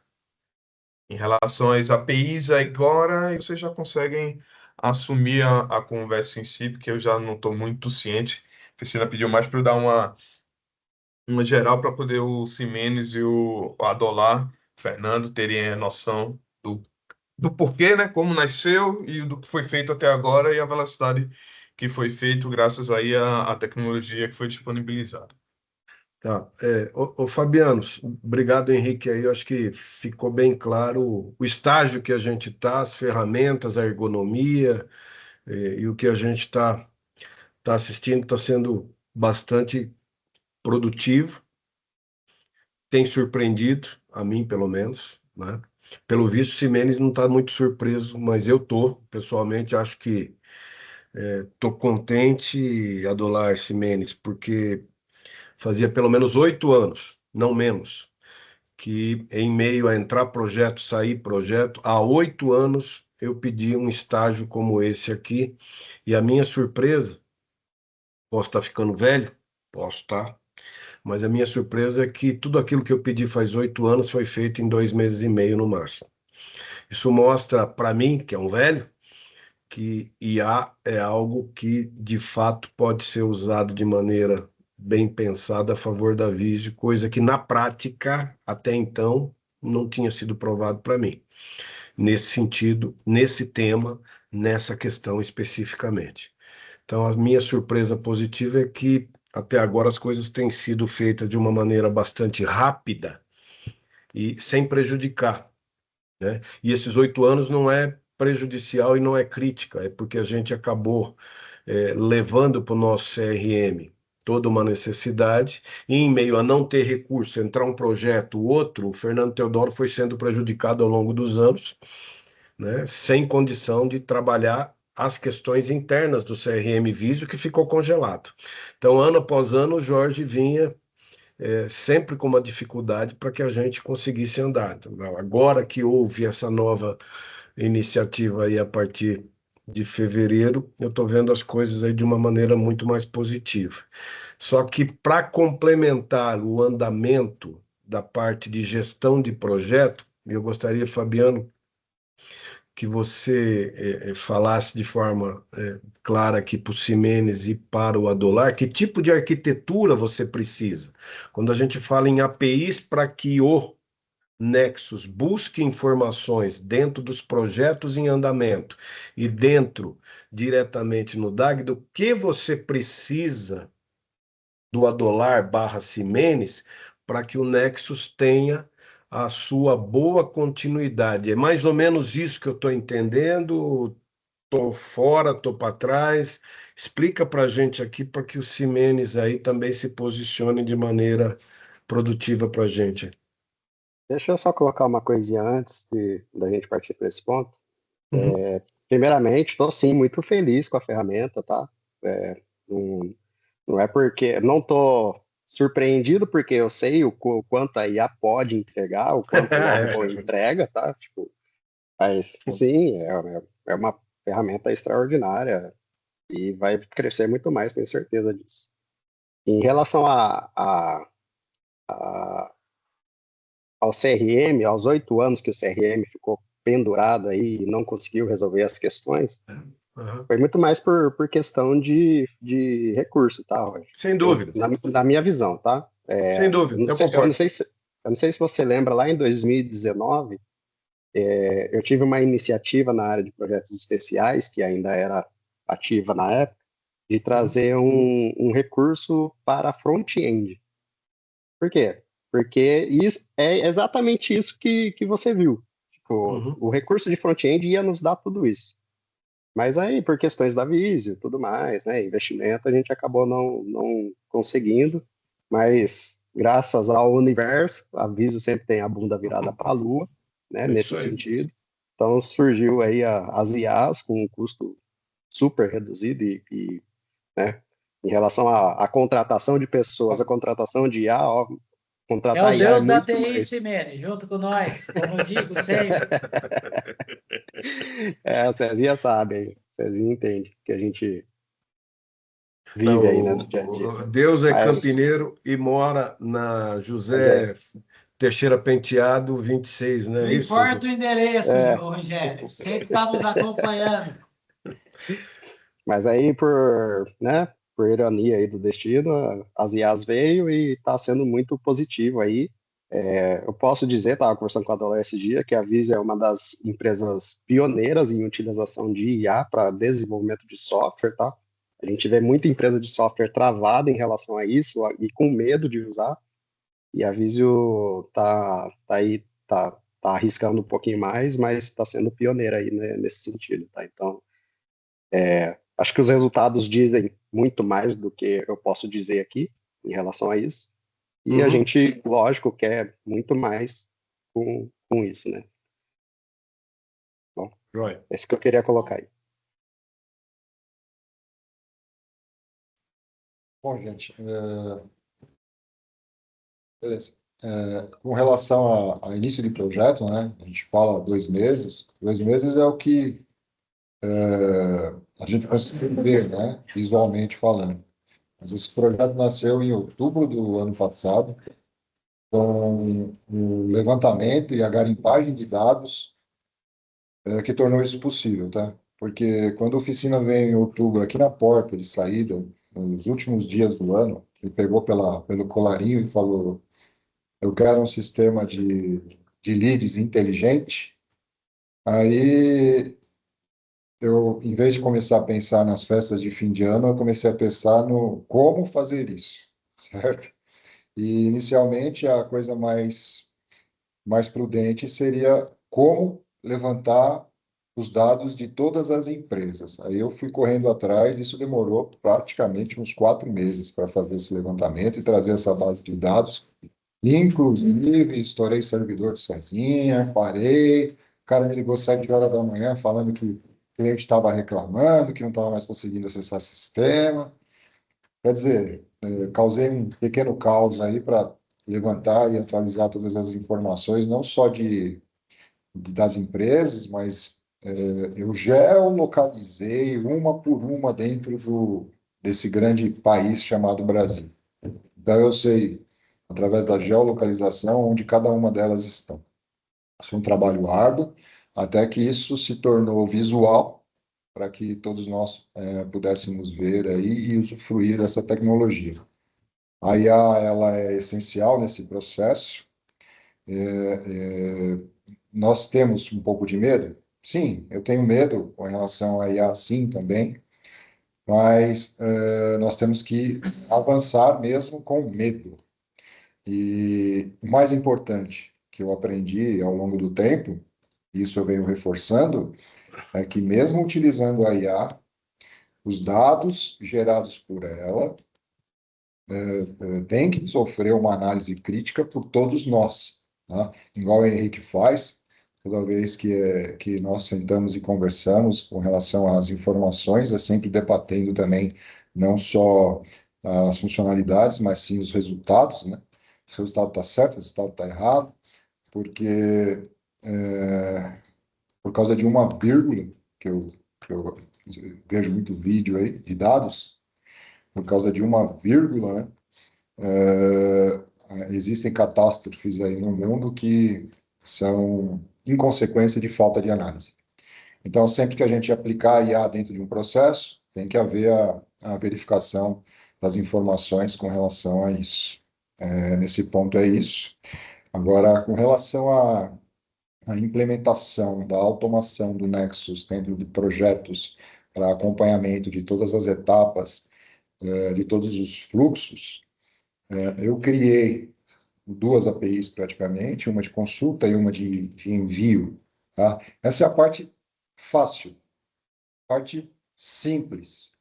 em relação às APIs, agora vocês já conseguem assumir a conversa em si, porque eu já não estou muito ciente. A Priscila pediu mais para eu dar uma geral para poder o Ximenes e o Adolar, Fernando, terem a noção do porquê, né? Como nasceu e do que foi feito até agora e a velocidade que foi feito graças aí à tecnologia que foi disponibilizada. Tá. Fabiano, obrigado, Henrique. Aí eu acho que ficou bem claro o estágio que a gente está, as ferramentas, a ergonomia, e o que a gente tá assistindo está sendo bastante produtivo, tem surpreendido, a mim pelo menos, né? Pelo visto, Ximenes não está muito surpreso, mas eu tô, pessoalmente, acho que tô contente, Adolar Ximenes, porque fazia pelo menos 8 anos, não menos, que em meio a entrar projeto, sair projeto, há 8 anos eu pedi um estágio como esse aqui, e a minha surpresa, posso estar ficando velho, Posso, tá? Mas a minha surpresa é que tudo aquilo que eu pedi faz 8 anos foi feito em 2 meses e meio no máximo. Isso mostra para mim, que é um velho, que IA é algo que de fato pode ser usado de maneira bem pensada a favor da Visio, coisa que na prática, até então, não tinha sido provado para mim. Nesse sentido, nesse tema, nessa questão especificamente. Então, a minha surpresa positiva é que até agora as coisas têm sido feitas de uma maneira bastante rápida e sem prejudicar, né? E esses 8 anos não é prejudicial e não é crítica, é porque a gente acabou levando para o nosso CRM toda uma necessidade, e em meio a não ter recurso, entrar um projeto, outro, o Fernando Teodoro foi sendo prejudicado ao longo dos anos, né, sem condição de trabalhar as questões internas do CRM Visio, que ficou congelado. Então, ano após ano, o Jorge vinha sempre com uma dificuldade para que a gente conseguisse andar. Então, agora que houve essa nova iniciativa aí a partir de fevereiro, eu estou vendo as coisas aí de uma maneira muito mais positiva. Só que para complementar o andamento da parte de gestão de projeto, eu gostaria, Fabiano, que você falasse de forma clara aqui para o Ximenes e para o Adolar, que tipo de arquitetura você precisa? Quando a gente fala em APIs para que o Nexus busque informações dentro dos projetos em andamento e dentro diretamente no DAG, do que você precisa do Adolar barra Ximenes para que o Nexus tenha a sua boa continuidade. É mais ou menos isso que eu estou entendendo. Estou fora, estou para trás. Explica para a gente aqui para que o Ximenes aí também se posicione de maneira produtiva para a gente. Deixa eu só colocar uma coisinha antes da gente partir para esse ponto. Uhum. Primeiramente, estou sim muito feliz com a ferramenta, tá? Não, não é porque não estou surpreendido, porque eu sei o quanto a IA pode entregar, o quanto o Oracle entrega, tá? Tipo, mas sim, é uma ferramenta extraordinária e vai crescer muito mais, tenho certeza disso. Em relação ao CRM, aos 8 anos que o CRM ficou pendurado aí e não conseguiu resolver as questões, foi muito mais por questão de recurso, tá, Roger? Sem dúvida. Na minha visão, tá? Sem dúvida, eu não sei se você lembra, lá em 2019, eu tive uma iniciativa na área de projetos especiais, que ainda era ativa na época, de trazer um recurso para front-end. Por quê? Porque é exatamente isso que você viu. Tipo, o recurso de front-end ia nos dar tudo isso. Mas aí, por questões da Visio e tudo mais, né, investimento, a gente acabou não conseguindo. Mas, graças ao universo, a Visio sempre tem a bunda virada para a Lua, né, nesse sentido. Então, surgiu aí as IAs com um custo super reduzido né, em relação à contratação de pessoas, a contratação de IA, ó, contratar é o Deus da muito TI, mais. Ximenes, junto com nós, como eu digo sempre. O Cezinha sabe, o Cezinha entende que a gente vive aí, né, no dia a dia. Deus é campineiro e mora na José Teixeira Penteado 26, né? Não importa o endereço, Rogério, sempre está nos acompanhando. Mas aí, por ironia aí do destino, as IAs veio e está sendo muito positivo aí. Eu posso dizer, estava conversando com a Dollar esse dia, que a Visio é uma das empresas pioneiras em utilização de IA para desenvolvimento de software, tá? A gente vê muita empresa de software travada em relação a isso e com medo de usar. E a Visio tá arriscando um pouquinho mais, mas está sendo pioneira aí, né, nesse sentido, tá? Então, acho que os resultados dizem muito mais do que eu posso dizer aqui em relação a isso. E a gente, lógico, quer muito mais com isso, né? Bom, é isso que eu queria colocar aí. Bom, gente, beleza. Com relação ao início de projeto, né? A gente fala 2 meses. 2 meses é o que a gente consegue ver, né? Visualmente falando. Mas esse projeto nasceu em outubro do ano passado, com o levantamento e a garimpagem de dados que tornou isso possível, tá? Porque quando a oficina veio em outubro, aqui na porta de saída, nos últimos dias do ano, ele pegou pelo colarinho e falou: eu quero um sistema de leads inteligente. Aí eu, em vez de começar a pensar nas festas de fim de ano, eu comecei a pensar no como fazer isso, certo? E inicialmente a coisa mais prudente seria como levantar os dados de todas as empresas. Aí eu fui correndo atrás, isso demorou praticamente uns 4 meses para fazer esse levantamento e trazer essa base de dados. Inclusive, estourei servidor sozinha, parei. O cara me ligou 7 horas da manhã falando que o cliente estava reclamando, que não estava mais conseguindo acessar o sistema. Quer dizer, causei um pequeno caos aí para levantar e atualizar todas as informações, não só das empresas, mas eu geolocalizei uma por uma dentro desse grande país chamado Brasil. Então, eu sei, através da geolocalização, onde cada uma delas estão. Foi um trabalho árduo, até que isso se tornou visual, para que todos nós pudéssemos ver aí e usufruir dessa tecnologia. A IA, ela é essencial nesse processo. Nós temos um pouco de medo? Sim, eu tenho medo com relação à IA, sim, também, mas nós temos que avançar mesmo com medo. E o mais importante que eu aprendi ao longo do tempo, isso eu venho reforçando, é que mesmo utilizando a IA, os dados gerados por ela têm que sofrer uma análise crítica por todos nós, tá? Igual o Henrique faz, toda vez que nós sentamos e conversamos com relação às informações, é sempre debatendo também não só as funcionalidades, mas sim os resultados, né? Se o resultado está certo, se o resultado está errado, porque por causa de uma vírgula, que eu vejo muito vídeo aí de dados, por causa de uma vírgula, né? Existem catástrofes aí no mundo que são inconsequência de falta de análise. Então, sempre que a gente aplicar IA dentro de um processo, tem que haver a verificação das informações com relação a isso. Nesse ponto é isso. Agora, com relação à implementação da automação do Nexus dentro de projetos para acompanhamento de todas as etapas, de todos os fluxos, eu criei 2 APIs praticamente, uma de consulta e uma de envio. Tá? Essa é a parte fácil, parte simples.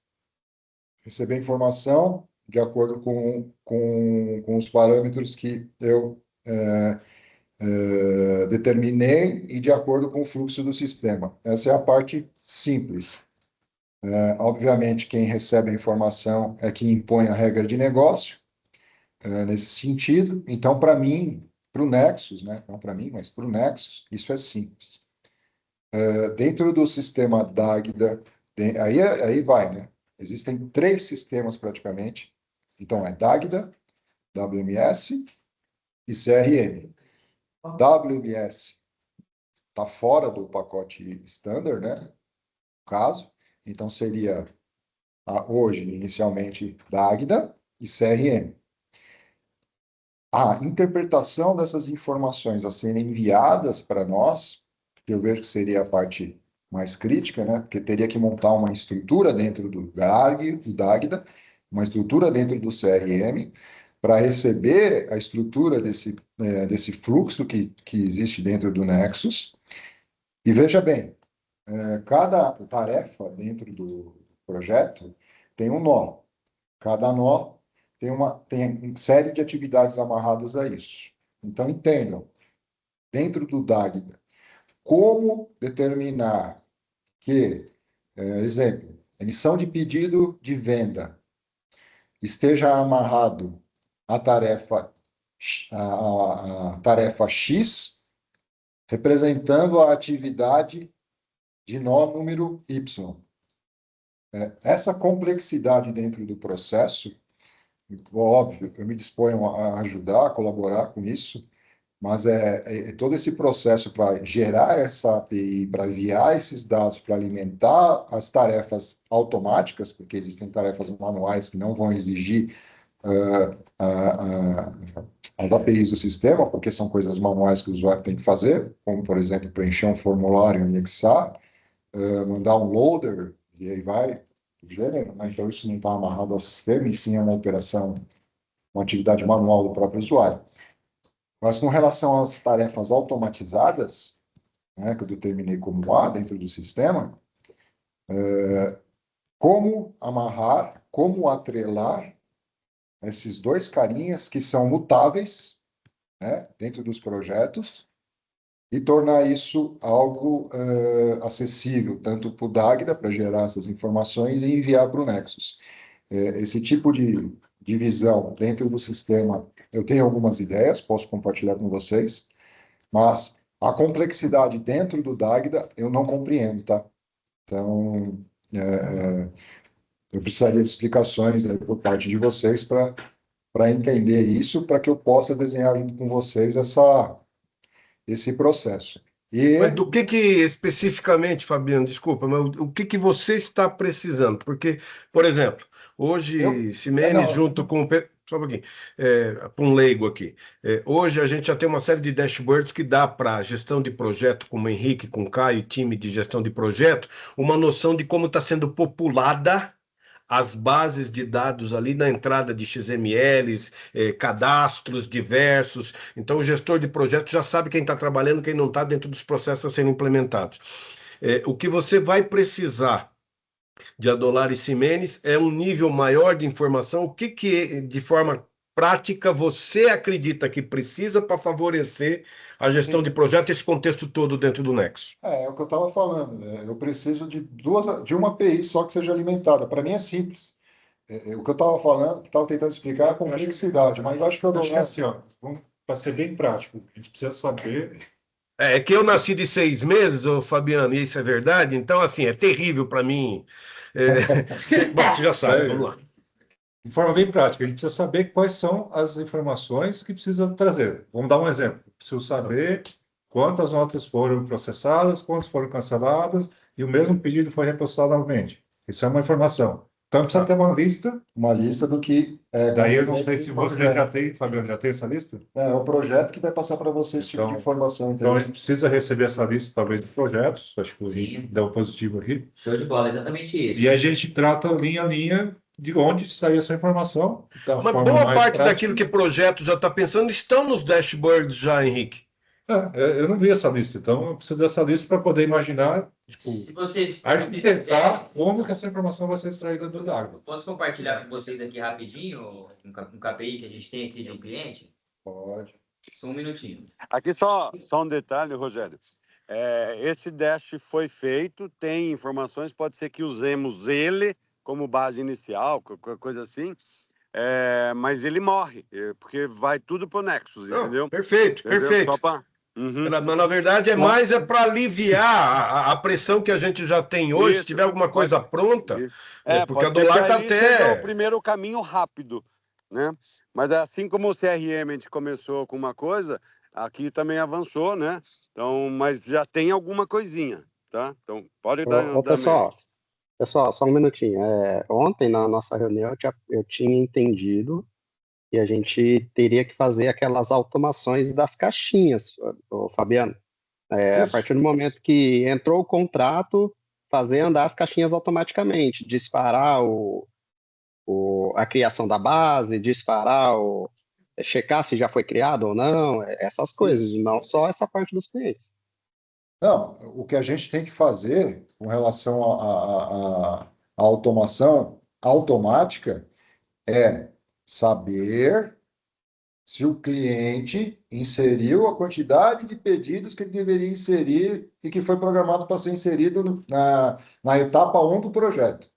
Receber informação de acordo com os parâmetros que eu determinei e de acordo com o fluxo do sistema. Essa é a parte simples. Obviamente, quem recebe a informação é quem impõe a regra de negócio, nesse sentido. Então, para mim, para o Nexus, né? Não para mim, mas para o Nexus, isso é simples. Dentro do sistema Dagda, aí vai, né? Existem 3 sistemas praticamente. Então, é Dagda, WMS e CRM. WMS está fora do pacote standard, né? No caso. Então, seria hoje, inicialmente, Dagda e CRM. A interpretação dessas informações a serem enviadas para nós, que eu vejo que seria a parte mais crítica, né? Porque teria que montar uma estrutura dentro do Dagda, uma estrutura dentro do CRM, para receber a estrutura desse fluxo que existe dentro do Nexus. E veja bem, cada tarefa dentro do projeto tem um nó. Cada nó tem uma série de atividades amarradas a isso. Então, entendam, dentro do Dagda, como determinar que, exemplo, emissão de pedido de venda esteja amarrado à tarefa, a tarefa X, representando a atividade de nó número Y. Essa complexidade dentro do processo óbvio, eu me disponho a ajudar, a colaborar com isso, mas todo esse processo para gerar essa API, para enviar esses dados, para alimentar as tarefas automáticas, porque existem tarefas manuais que não vão exigir as APIs do sistema, porque são coisas manuais que o usuário tem que fazer, como, por exemplo, preencher um formulário, anexar, mandar um loader, e aí vai, do gênero, né? Então, isso não está amarrado ao sistema, e sim é uma operação, uma atividade manual do próprio usuário. Mas com relação às tarefas automatizadas, né, que eu determinei como A dentro do sistema, como amarrar, como atrelar esses dois carinhas que são mutáveis, né, dentro dos projetos e tornar isso algo acessível, tanto para o Dagda, para gerar essas informações e enviar para o Nexus. Esse tipo de divisão dentro do sistema, eu tenho algumas ideias, posso compartilhar com vocês, mas a complexidade dentro do Dagda eu não compreendo, tá? Então, eu precisaria de explicações por parte de vocês para entender isso, para que eu possa desenhar junto com vocês esse processo. Mas do que especificamente, Fabiano, desculpa, mas o que você está precisando? Porque, por exemplo, hoje Ximenes junto com só um pouquinho, para um leigo aqui. Hoje a gente já tem uma série de dashboards que dá para gestão de projeto, como o Henrique, com o Caio, time de gestão de projeto, uma noção de como está sendo populada as bases de dados ali na entrada de XMLs, cadastros diversos. Então, o gestor de projeto já sabe quem está trabalhando, quem não está dentro dos processos a serem implementados. O que você vai precisar de Adolar e Ximenes é um nível maior de informação. O que de forma prática você acredita que precisa para favorecer a gestão de projeto, esse contexto todo dentro do Nexo? É o que eu estava falando. Eu preciso de uma API só que seja alimentada. Para mim é simples. O que eu estava falando, estava tentando explicar é a complexidade, mas acho que eu acho que é assim, ó, para ser bem prático, a gente precisa saber. É que eu nasci de 6 meses, ô Fabiano, e isso é verdade, então, assim, é terrível para mim. Bom, você já sabe, vamos lá. De forma bem prática, a gente precisa saber quais são as informações que precisa trazer. Vamos dar um exemplo. Preciso saber quantas notas foram processadas, quantas foram canceladas, e o mesmo pedido foi reprocessado novamente. Isso é uma informação. Então, precisa ter uma lista. Uma lista do que... Daí eu não sei se você já tem, Fabiano, já tem essa lista? É o projeto que vai passar para você esse tipo de informação. Então, a gente precisa receber essa lista, talvez, de projetos. Acho que o Henrique deu um positivo aqui. Show de bola, exatamente isso. E a gente trata linha a linha de onde saiu essa informação. Mas boa parte daquilo que o projeto já está pensando estão nos dashboards já, Henrique. Eu não vi essa lista, então eu preciso dessa lista para poder imaginar, arquitetar como que essa informação vai ser extraída do Dagda. Posso compartilhar com vocês aqui rapidinho um KPI que a gente tem aqui de um cliente? Pode. Só um minutinho. Aqui só um detalhe, Rogério. Esse dash foi feito, tem informações, pode ser que usemos ele como base inicial, qualquer coisa assim, mas ele morre, porque vai tudo para o Nexus, entendeu? Perfeito, Entendeu? perfeito. Só pra... Mas, na verdade, mais para aliviar a pressão que a gente já tem hoje, Isso, se tiver alguma coisa pronta, porque a pode ser Dolar que está ali seja até... o primeiro caminho rápido, né? Mas assim como o CRM a gente começou com uma coisa, aqui também avançou, né? Então, mas já tem alguma coisinha, tá? Então, pode dar... Pessoal, só um minutinho. Ontem, na nossa reunião, eu tinha entendido que a gente teria que fazer aquelas automações das caixinhas, Fabiano. A partir do momento que entrou o contrato, fazer andar as caixinhas automaticamente, disparar a criação da base, checar se já foi criado ou não, essas coisas, não só essa parte dos clientes. Não, o que a gente tem que fazer com relação à automação automática é saber se o cliente inseriu a quantidade de pedidos que ele deveria inserir e que foi programado para ser inserido na etapa 1 do projeto.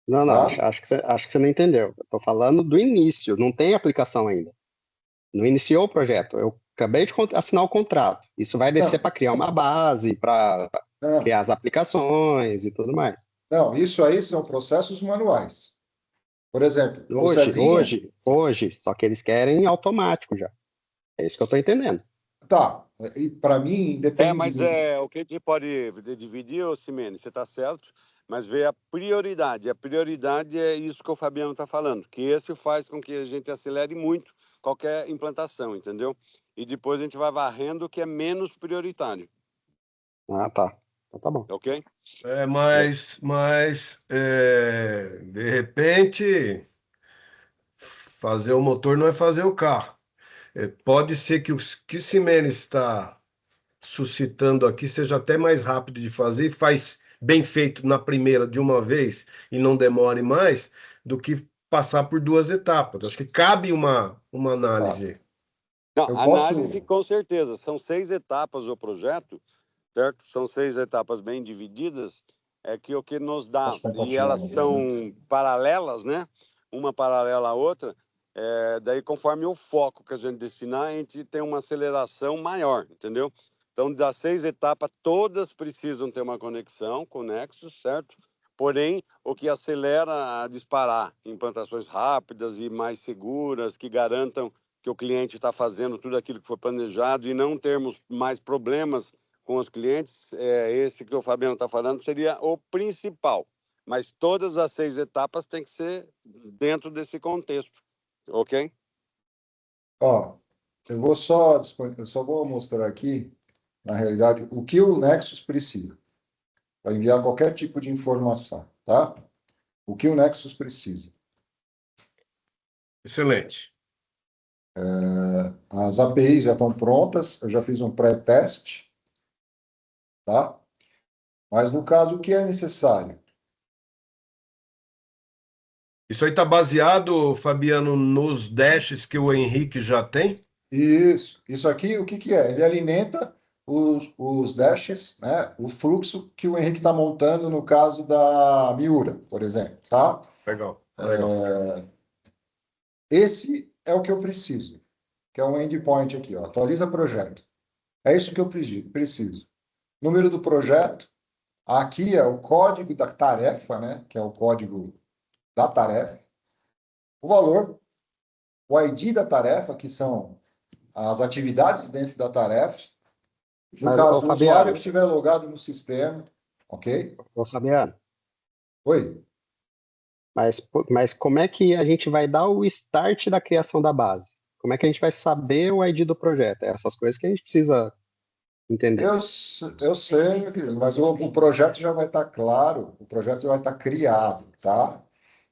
Não, Tá? acho que você não entendeu. Eu estou falando do início, não tem aplicação ainda. Não iniciou o projeto. Eu acabei de assinar o contrato. Isso vai descer para criar uma base, para criar as aplicações e tudo mais. Não, isso aí são processos manuais. Por exemplo, o Cezinha... Hoje, só que eles querem automático já. É isso que eu estou entendendo. Tá, e para mim, depende... Mas o que a gente pode dividir, ô Simene, você está certo, mas vê a prioridade. A prioridade é isso que o Fabiano está falando, que esse faz com que a gente acelere muito qualquer implantação, entendeu? E depois a gente vai varrendo o que é menos prioritário. Ah, tá. Então tá bom. Ok? Mas de repente, fazer o motor não é fazer o carro. Pode ser que o que Ximenes está suscitando aqui seja até mais rápido de fazer e faz bem feito na primeira de uma vez e não demore mais do que passar por duas etapas. Acho que cabe uma análise. Não, Eu análise posso... com certeza. São 6 etapas do projeto, certo? São 6 etapas bem divididas, que o que nos dá, Posso e compartilhar elas no são presente? paralelas, né? Uma paralela à outra, daí conforme o foco que a gente destinar, a gente tem uma aceleração maior, entendeu? Então, das 6 etapas, todas precisam ter uma conexão com o Nexus, certo? Porém, o que acelera a disparar implantações rápidas e mais seguras, que garantam que o cliente está fazendo tudo aquilo que foi planejado e não termos mais problemas com os clientes, esse que o Fabiano está falando, seria o principal. Mas todas as 6 etapas têm que ser dentro desse contexto, ok? Ó, eu só vou mostrar aqui, na realidade, o que o Nexus precisa para enviar qualquer tipo de informação, tá? O que o Nexus precisa. Excelente. As APIs já estão prontas, eu já fiz um pré-teste, tá? Mas no caso, o que é necessário? Isso aí está baseado, Fabiano, nos dashes que o Henrique já tem? Isso aqui, o que que é? Ele alimenta os dashes, né? O fluxo que o Henrique está montando no caso da Miura, por exemplo, tá? Legal, legal. Esse é o que eu preciso, que é um endpoint aqui, ó. Atualiza projeto. É isso que eu preciso. Número do projeto. Aqui é o código da tarefa, né? Que é o código da tarefa. O valor, o ID da tarefa, que são as atividades dentro da tarefa. No Mas, caso, o usuário Fabiano, que estiver logado no sistema, ok? Fabiano, Oi? mas como é que a gente vai dar o start da criação da base? Como é que a gente vai saber o ID do projeto? É essas coisas que a gente precisa entender. Eu sei, mas o projeto já vai estar claro, o projeto já vai estar criado, tá?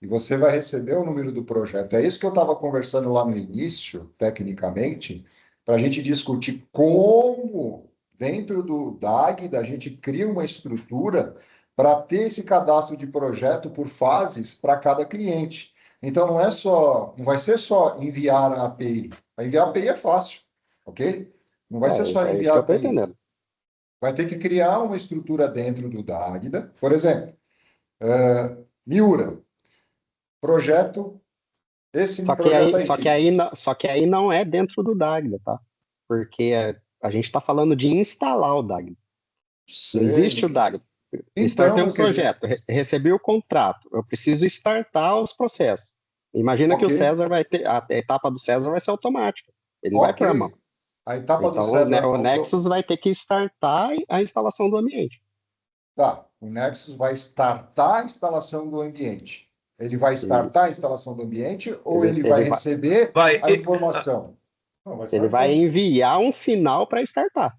E você vai receber o número do projeto. É isso que eu estava conversando lá no início, tecnicamente, para a gente discutir como, dentro do DAG, a gente cria uma estrutura para ter esse cadastro de projeto por fases para cada cliente. Então, não vai ser só enviar a API. Enviar a API é fácil, ok? Não vai ser só É isso enviar que a eu estou API. entendendo. Vai ter que criar uma estrutura dentro do Dagda. Por exemplo, Miura, projeto, esse projeto ID. Só que aí não é dentro do Dagda, tá? Porque a gente está falando de instalar o Dagda. Não existe o Dagda. Então, Startei um meu querido, projeto, recebi o contrato, eu preciso startar os processos. Imagina que o ok, César vai ter, a etapa do César vai ser automática, ele não vai ok. pôr a mão. A etapa do Então, César, o Nexus vai ter que startar a instalação do ambiente. tá, o Nexus vai startar a instalação do ambiente. Ele vai E startar a instalação do ambiente ou ele, ele vai ele vai, receber Vai, a informação? Não, mas ele sabe vai quando... enviar um sinal para startar.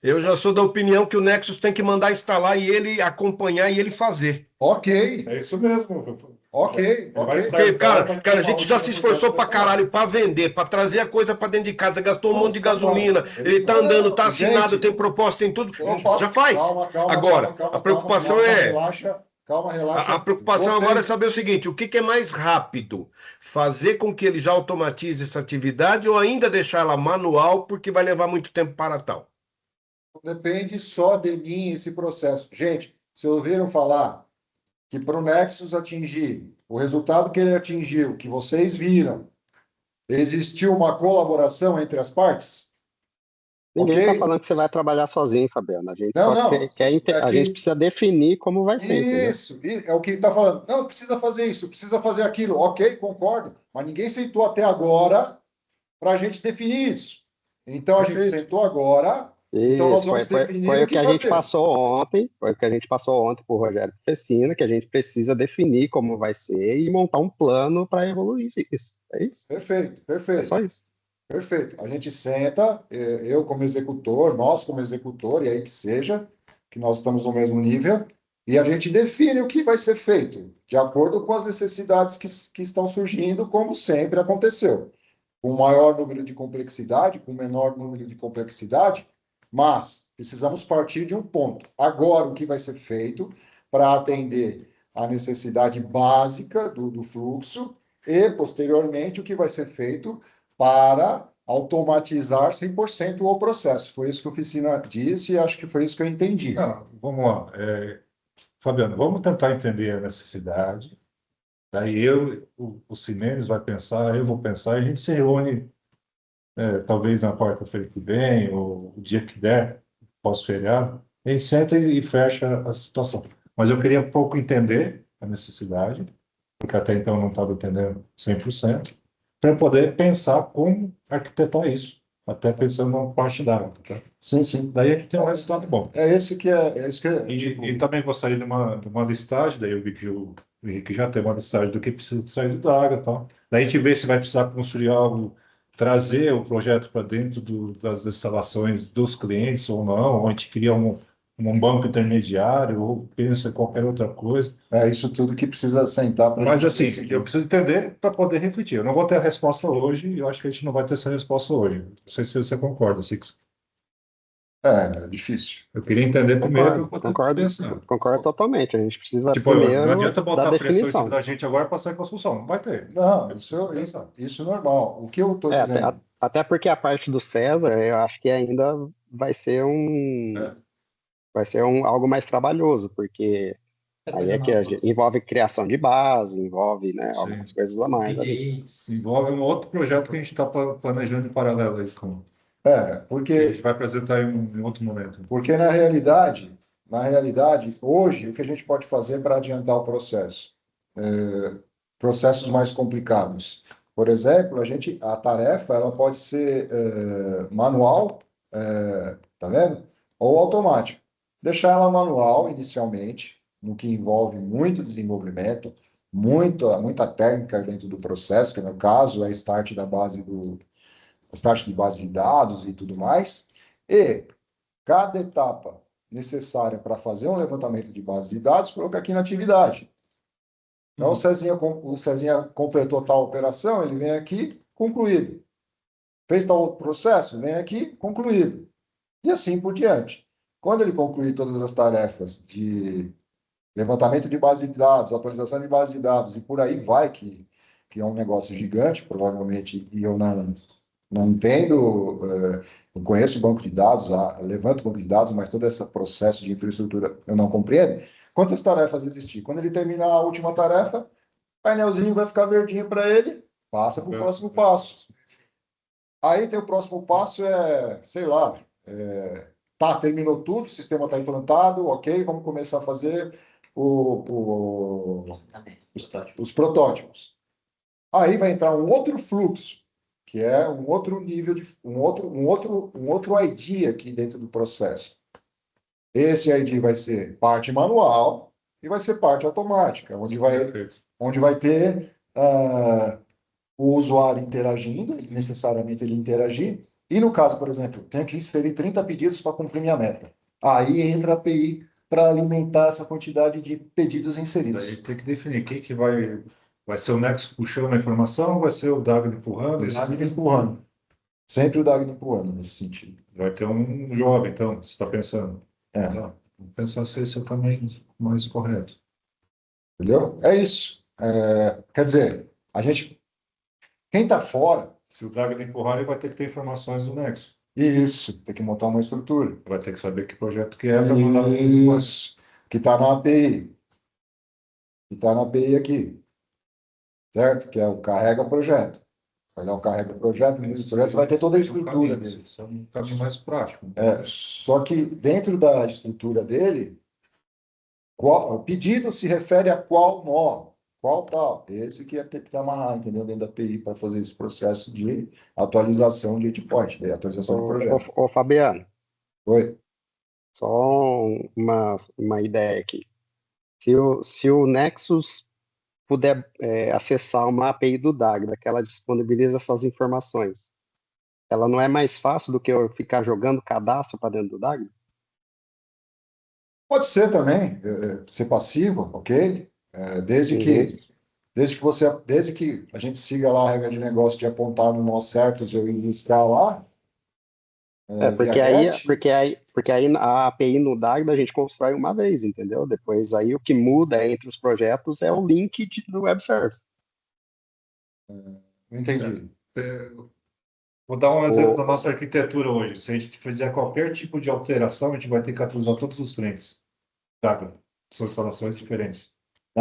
eu já sou da opinião que o Nexus tem que mandar instalar e ele acompanhar e ele fazer. Ok, É isso mesmo. ok, Ele vai ok. Porque, startar, vai ter a uma gente já rotina se do projeto esforçou pra preparada. caralho pra vender, pra trazer a coisa pra dentro de casa, gastou um Não, monte de isso tá gasolina, claro. É ele isso tá mesmo. andando, tá assinado, Gente, tem proposta, tem tudo, opa, já faz. Agora, a preocupação calma, relaxa. a preocupação agora é Vocês, saber o seguinte, o que que é mais rápido? Fazer com que ele já automatize essa atividade ou ainda deixar ela manual porque vai levar muito tempo para tal? depende só de mim esse processo. Gente, vocês ouviram falar que para o Nexus atingir o resultado que ele atingiu, que vocês viram, existiu uma colaboração entre as partes? Ninguém Ok? está falando que você vai trabalhar sozinho, Fabiano. A gente Não, só não. É a gente que precisa definir como vai ser, entendeu? isso, é o que ele está falando. Não, precisa fazer isso, precisa fazer aquilo. Ok, concordo. Mas ninguém sentou até agora para a gente definir isso. Então a gente Perfeito. sentou agora, então nós Isso, vamos definir foi o o que que a gente fazer. passou ontem, foi o que a gente passou ontem para o Rogério Pessina, que a gente precisa definir como vai ser e montar um plano para evoluir isso. É isso. Perfeito, É só perfeito, isso. perfeito. A gente senta, eu como executor, nós como executor, e aí que seja, que nós estamos no mesmo nível, e a gente define o que vai ser feito, de acordo com as necessidades que estão surgindo, como sempre aconteceu. Com maior número de complexidade, com menor número de complexidade, mas precisamos partir de um ponto. Agora, o que vai ser feito para atender a necessidade básica do fluxo e, posteriormente, o que vai ser feito para automatizar 100% o processo. Foi isso que a oficina disse e acho que foi isso que eu entendi. Não, vamos lá. Fabiano, vamos tentar entender a necessidade. Daí o Ximenes vai pensar, eu vou pensar, e a gente se reúne, talvez na quarta-feira que vem, ou o dia que der, pós-feriado, a gente senta e fecha a situação. Mas eu queria um pouco entender a necessidade, porque até então eu não estava entendendo 100%, para poder pensar como arquitetar isso, até pensando na parte d'água, tá? Sim, sim. Daí a gente tem um resultado bom. É esse que é isso que é, tipo, E também gostaria de uma listagem, daí eu vi que o Henrique já tem uma listagem do que precisa ser traído da água e tal. Daí a gente vê se vai precisar construir algo, trazer o projeto para dentro das instalações dos clientes ou não, ou a gente cria um banco intermediário, ou pensa em qualquer outra coisa. é isso tudo que precisa sentar para a Mas gente assim, decidir. eu preciso entender para poder refletir. Eu não vou ter a resposta hoje, e eu acho que a gente não vai ter essa resposta hoje. Não sei se você concorda, Six. É difícil. Eu queria entender primeiro Concordo, para poder concordo, pensar. concordo totalmente. A gente precisa Tipo, não primeiro adianta da botar pressão em cima definição. da gente agora para sair com a solução. Não vai ter. Não, Eu isso, preciso isso, pensar. isso é normal. O que eu estou Até, dizendo, até porque a parte do César, eu acho que ainda vai ser É, algo mais trabalhoso, porque aí é que envolve criação de base, envolve, né, algumas sim. coisas a mais ali. Updates. Envolve um outro projeto que a gente está planejando em paralelo aí que a gente porque vai apresentar em outro momento. porque na realidade, hoje o que a gente pode fazer para adiantar o processo, processos mais complicados. Por exemplo, a tarefa ela pode ser manual, tá vendo? Ou automática. Deixar ela manual inicialmente, no que envolve muito desenvolvimento, muita técnica dentro do processo, que no caso é start de base de dados e tudo mais, e cada etapa necessária para fazer um levantamento de base de dados, colocar aqui na atividade. Então, o Cezinha completou tal operação, ele vem aqui, concluído. Fez tal outro processo, vem aqui, concluído. E assim por diante. Quando ele concluir todas as tarefas de levantamento de base de dados, atualização de base de dados e por aí vai, que é um negócio gigante, provavelmente, e eu não entendo, eu conheço o banco de dados, levanto o banco de dados, mas todo esse processo de infraestrutura eu não compreendo. Quantas tarefas existir? Quando ele terminar a última tarefa, o painelzinho vai ficar verdinho para ele, passa para o próximo passo. Aí tem o próximo passo, sei lá, tá, terminou tudo, o sistema está implantado, ok, vamos começar a fazer os protótipos. Aí vai entrar um outro fluxo, que é um outro nível um outro ID aqui dentro do processo. Esse ID vai ser parte manual e vai ser parte automática, Perfeito. onde vai ter o usuário interagindo, necessariamente ele interagir, e no caso, por exemplo, tenho que inserir 30 pedidos para cumprir minha meta. Aí entra a API para alimentar essa quantidade de pedidos inseridos. Daí tem que definir quem que vai ser o Nexo puxando a informação ou vai ser o Dagno empurrando? O Dagno empurrando. Sempre o Dagno empurrando nesse sentido. Vai ter um job, então, você está pensando. É. Tá. Vamos pensar se esse é o caminho mais correto. Entendeu? É isso. Quer dizer, quem está fora, Se o Dagno empurrar, ele vai ter que ter informações do Nexo. isso, tem que montar uma estrutura. Vai ter que saber que projeto que é para mandar para eles. Isso. Que está na API. Que está na API aqui. Certo? Que é o carrega projeto. Vai dar o carrega o projeto, o projeto, você vai ter toda a estrutura dele. Isso é um caminho mais prático. Só que dentro da estrutura dele, o pedido se refere a qual nó, qual tal. Esse que ia ter que amarrar, entendeu? Dentro da API para fazer esse processo de atualização de endpoint, de atualização de projeto. Ô, Fabiano, Oi? só uma ideia aqui. Se o Nexus puder acessar uma API do Dagda, que ela disponibiliza essas informações, ela não é mais fácil do que eu ficar jogando cadastro para dentro do Dagda? Pode ser também, ser passivo, ok? Desde que a gente siga lá a regra de negócio de apontar no nó certo e eu ilustrar lá, via porque aí a API no Dagda a gente constrói uma vez, entendeu? Depois aí o que muda entre os projetos é o link do web service. não entendi. Vou dar um exemplo da nossa arquitetura hoje. Se a gente fizer qualquer tipo de alteração, a gente vai ter que atualizar todos os clientes. Tá? São instalações diferentes.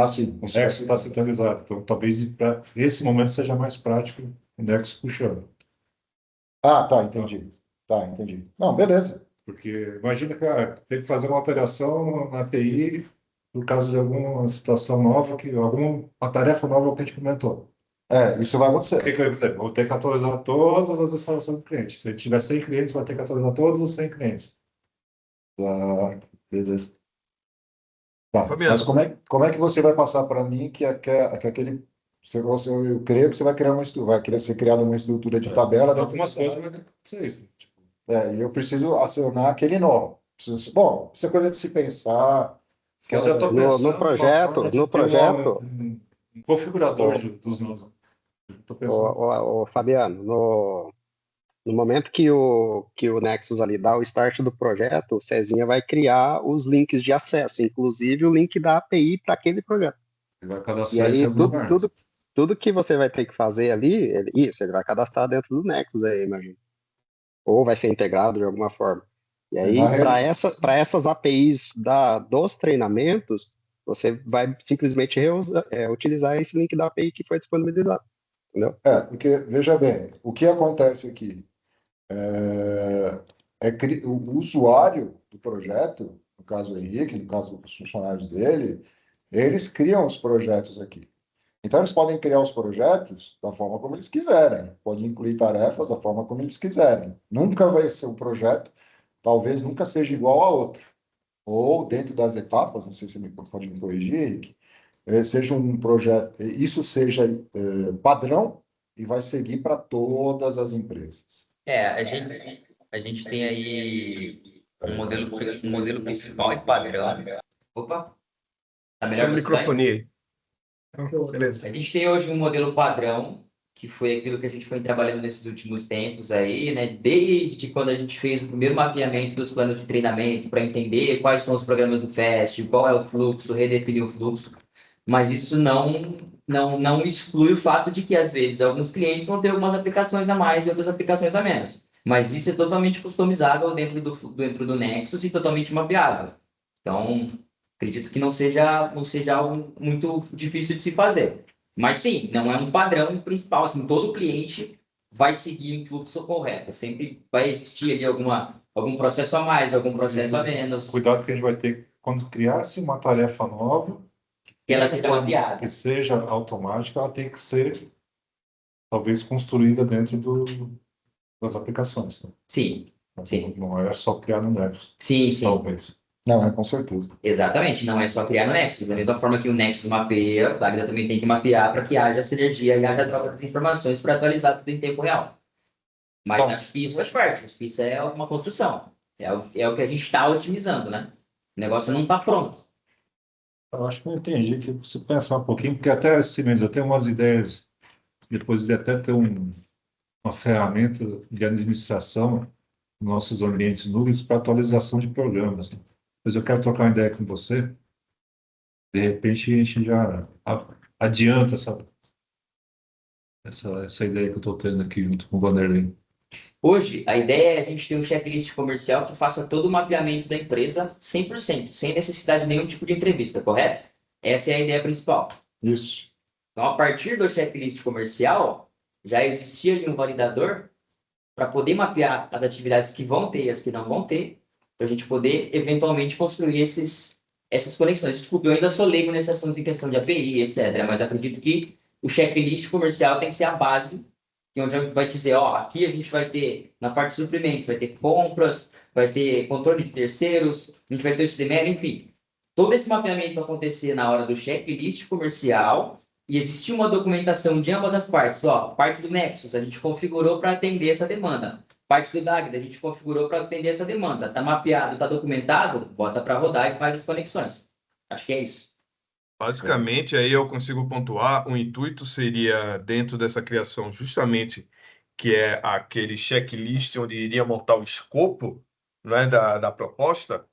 Sim. O Nexus está centralizado. Então, talvez para esse momento seja mais prático o Nexus puxando. Tá, entendi. Não, beleza. Porque imagina que tem que fazer uma alteração na API por causa de alguma situação nova, alguma tarefa nova que a gente implementou. Isso vai O que acontecer. eu ia dizer? Vou ter que atualizar todas as instalações do cliente. Se tiver 100 clientes, vai ter que atualizar todos os 100 clientes. Tá, beleza. Tá, Fabiano. mas como é que você vai passar para mim que aquele... Eu creio que você vai criar vai querer ser criada uma estrutura de tabela. Algumas coisas vai acontecer isso. Tipo, e eu preciso acionar aquele nó. Bom, isso é coisa de se pensar. que eu já estou pensando No projeto, um configurador dos nós. Estou pensando. Fabiano, no momento que o Nexus ali dá o start do projeto, o Cezinha vai criar os links de acesso, inclusive o link da API para aquele projeto. Ele vai E cadastrar isso em aí algum lugar. tudo que você vai ter que fazer ali, ele vai cadastrar dentro do Nexus aí, imagina. Ou vai ser integrado de alguma forma. E aí, para essas APIs dos treinamentos, você vai simplesmente utilizar esse link da API que foi disponibilizado. Entendeu? Porque, veja bem, o que acontece aqui o usuário do projeto, no caso o Henrique, no caso os funcionários dele, eles criam os projetos aqui. Então, eles podem criar os projetos da forma como eles quiserem, podem incluir tarefas da forma como eles quiserem. Nunca vai ser um projeto, talvez nunca seja igual a outro. Ou dentro das etapas, não sei se você pode me corrigir, Henrique, seja um projeto, isso seja padrão e vai seguir para todas as empresas. A gente tem aí um modelo principal e padrão. Opa, tá melhor Tem pra escutar aí? microfonia aí. Então, beleza. A gente tem hoje um modelo padrão, que foi aquilo que a gente foi trabalhando nesses últimos tempos aí, né? Desde quando a gente fez o primeiro mapeamento dos planos de treinamento para entender quais são os programas do FAST, qual é o fluxo, redefinir o fluxo. Mas isso não exclui o fato de que, às vezes, alguns clientes vão ter algumas aplicações a mais e outras aplicações a menos. Mas isso é totalmente customizável dentro do Nexus e totalmente mapeável. Então, acredito que não seja algo muito difícil de se fazer. Mas sim, não é um padrão principal. Assim, todo cliente vai seguir um fluxo correto. Sempre vai existir ali algum processo a mais, algum processo a menos. Cuidado que a gente vai ter quando criar-se uma tarefa nova, Que ela seja mapeada. que seja automática, ela tem que ser talvez construída dentro das aplicações. Né? Sim. Não é só criar no Nexus. Sim. Talvez. Não, com certeza. Exatamente, não é só criar no Nexus. Da mesma forma que o Nexus mapeia, o Dagda também tem que mapear para que haja sinergia e haja troca das informações para atualizar tudo em tempo real. Mas acho que isso faz parte, acho que isso é uma construção. É o que a gente está otimizando, né? O negócio não está pronto. Eu acho que eu entendi que você pensar um pouquinho, porque até assim mesmo, eu tenho umas ideias, depois de até ter uma ferramenta de administração nos nossos ambientes nuvens para atualização de programas. Né? Mas eu quero trocar uma ideia com você. De repente, a gente já adianta essa ideia que eu estou tendo aqui junto com o Vanderlei. Hoje, a ideia é a gente ter um checklist comercial que faça todo o mapeamento da empresa 100%, sem necessidade de nenhum tipo de entrevista, correto? Essa é a ideia principal. Isso. Então, a partir do checklist comercial, já existia ali um validador para poder mapear as atividades que vão ter e as que não vão ter, para a gente poder, eventualmente, construir essas conexões. Desculpe, eu ainda sou leigo nesse assunto em questão de API, etc., mas acredito que o checklist comercial tem que ser a base, que onde vai dizer, ó, aqui a gente vai ter, na parte de suprimentos, vai ter compras, vai ter controle de terceiros, a gente vai ter o CDML, enfim. Todo esse mapeamento acontecer na hora do checklist comercial e existir uma documentação de ambas as partes. Ó, parte do Nexus, a gente configurou para atender essa demanda. Parte do Dagda, a gente configurou para atender essa demanda. Está mapeado, está documentado, bota para rodar e faz as conexões. Acho que é isso. Basicamente, aí eu consigo pontuar, o intuito seria, dentro dessa criação, justamente, que é aquele checklist onde iria montar o escopo, não é, da proposta,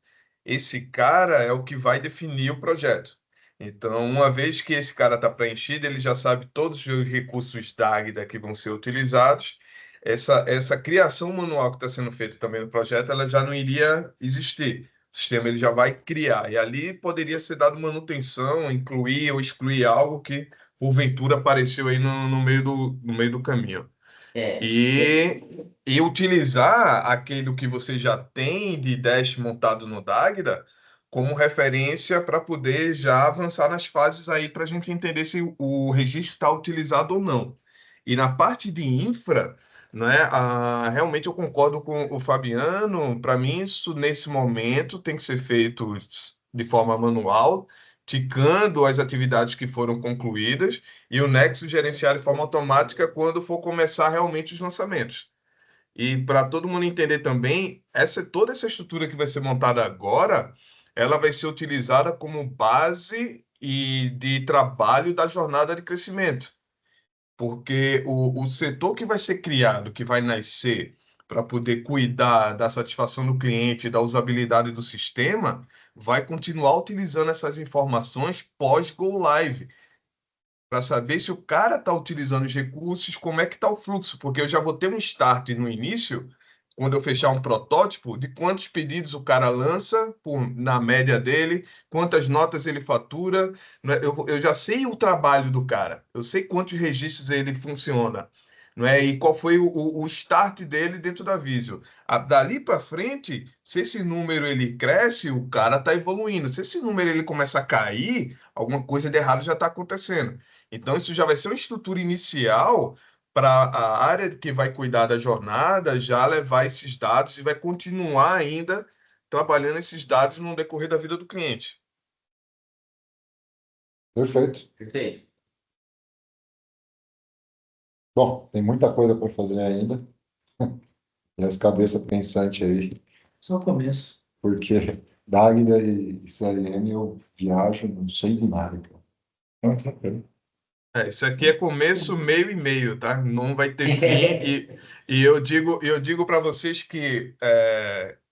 esse cara é o que vai definir o projeto. Então, uma vez que esse cara está preenchido, ele já sabe todos os recursos DAGDA que vão ser utilizados. Essa criação manual que está sendo feita também no projeto, ela já não iria existir. O sistema ele já vai criar. E ali poderia ser dado manutenção, incluir ou excluir algo que, porventura, apareceu aí no meio do caminho. É, E utilizar aquilo que você já tem de dash montado no Dagda como referência para poder já avançar nas fases aí para a gente entender se o registro está utilizado ou não. E na parte de infra, né, realmente eu concordo com o Fabiano. Para mim, isso nesse momento tem que ser feito de forma manual, ticando as atividades que foram concluídas e o Nexus gerenciar de forma automática quando for começar realmente os lançamentos. E para todo mundo entender também, toda essa estrutura que vai ser montada agora, ela vai ser utilizada como base e de trabalho da jornada de crescimento, porque o setor que vai ser criado, que vai nascer para poder cuidar da satisfação do cliente, da usabilidade do sistema, vai continuar utilizando essas informações pós-go live para saber se o cara está utilizando os recursos, como é que está o fluxo, porque eu já vou ter um start no início, quando eu fechar um protótipo, de quantos pedidos o cara lança na média dele, quantas notas ele fatura, né? Eu já sei o trabalho do cara, eu sei quantos registros ele funciona, não é? E qual foi o start dele dentro da Visio. Dali para frente, se esse número ele cresce, o cara está evoluindo. Se esse número ele começa a cair, alguma coisa de errado já está acontecendo. Então, isso já vai ser uma estrutura inicial para a área que vai cuidar da jornada já levar esses dados e vai continuar ainda trabalhando esses dados no decorrer da vida do cliente. Perfeito. perfeito. Bom, tem muita coisa para fazer ainda. E as cabeças pensantes aí, Só o começo. porque Dagda e CRM eu viajo, não sei de nada, cara. Tranquilo. Isso aqui é começo, meio e meio, tá? Não vai ter fim. E eu digo para vocês que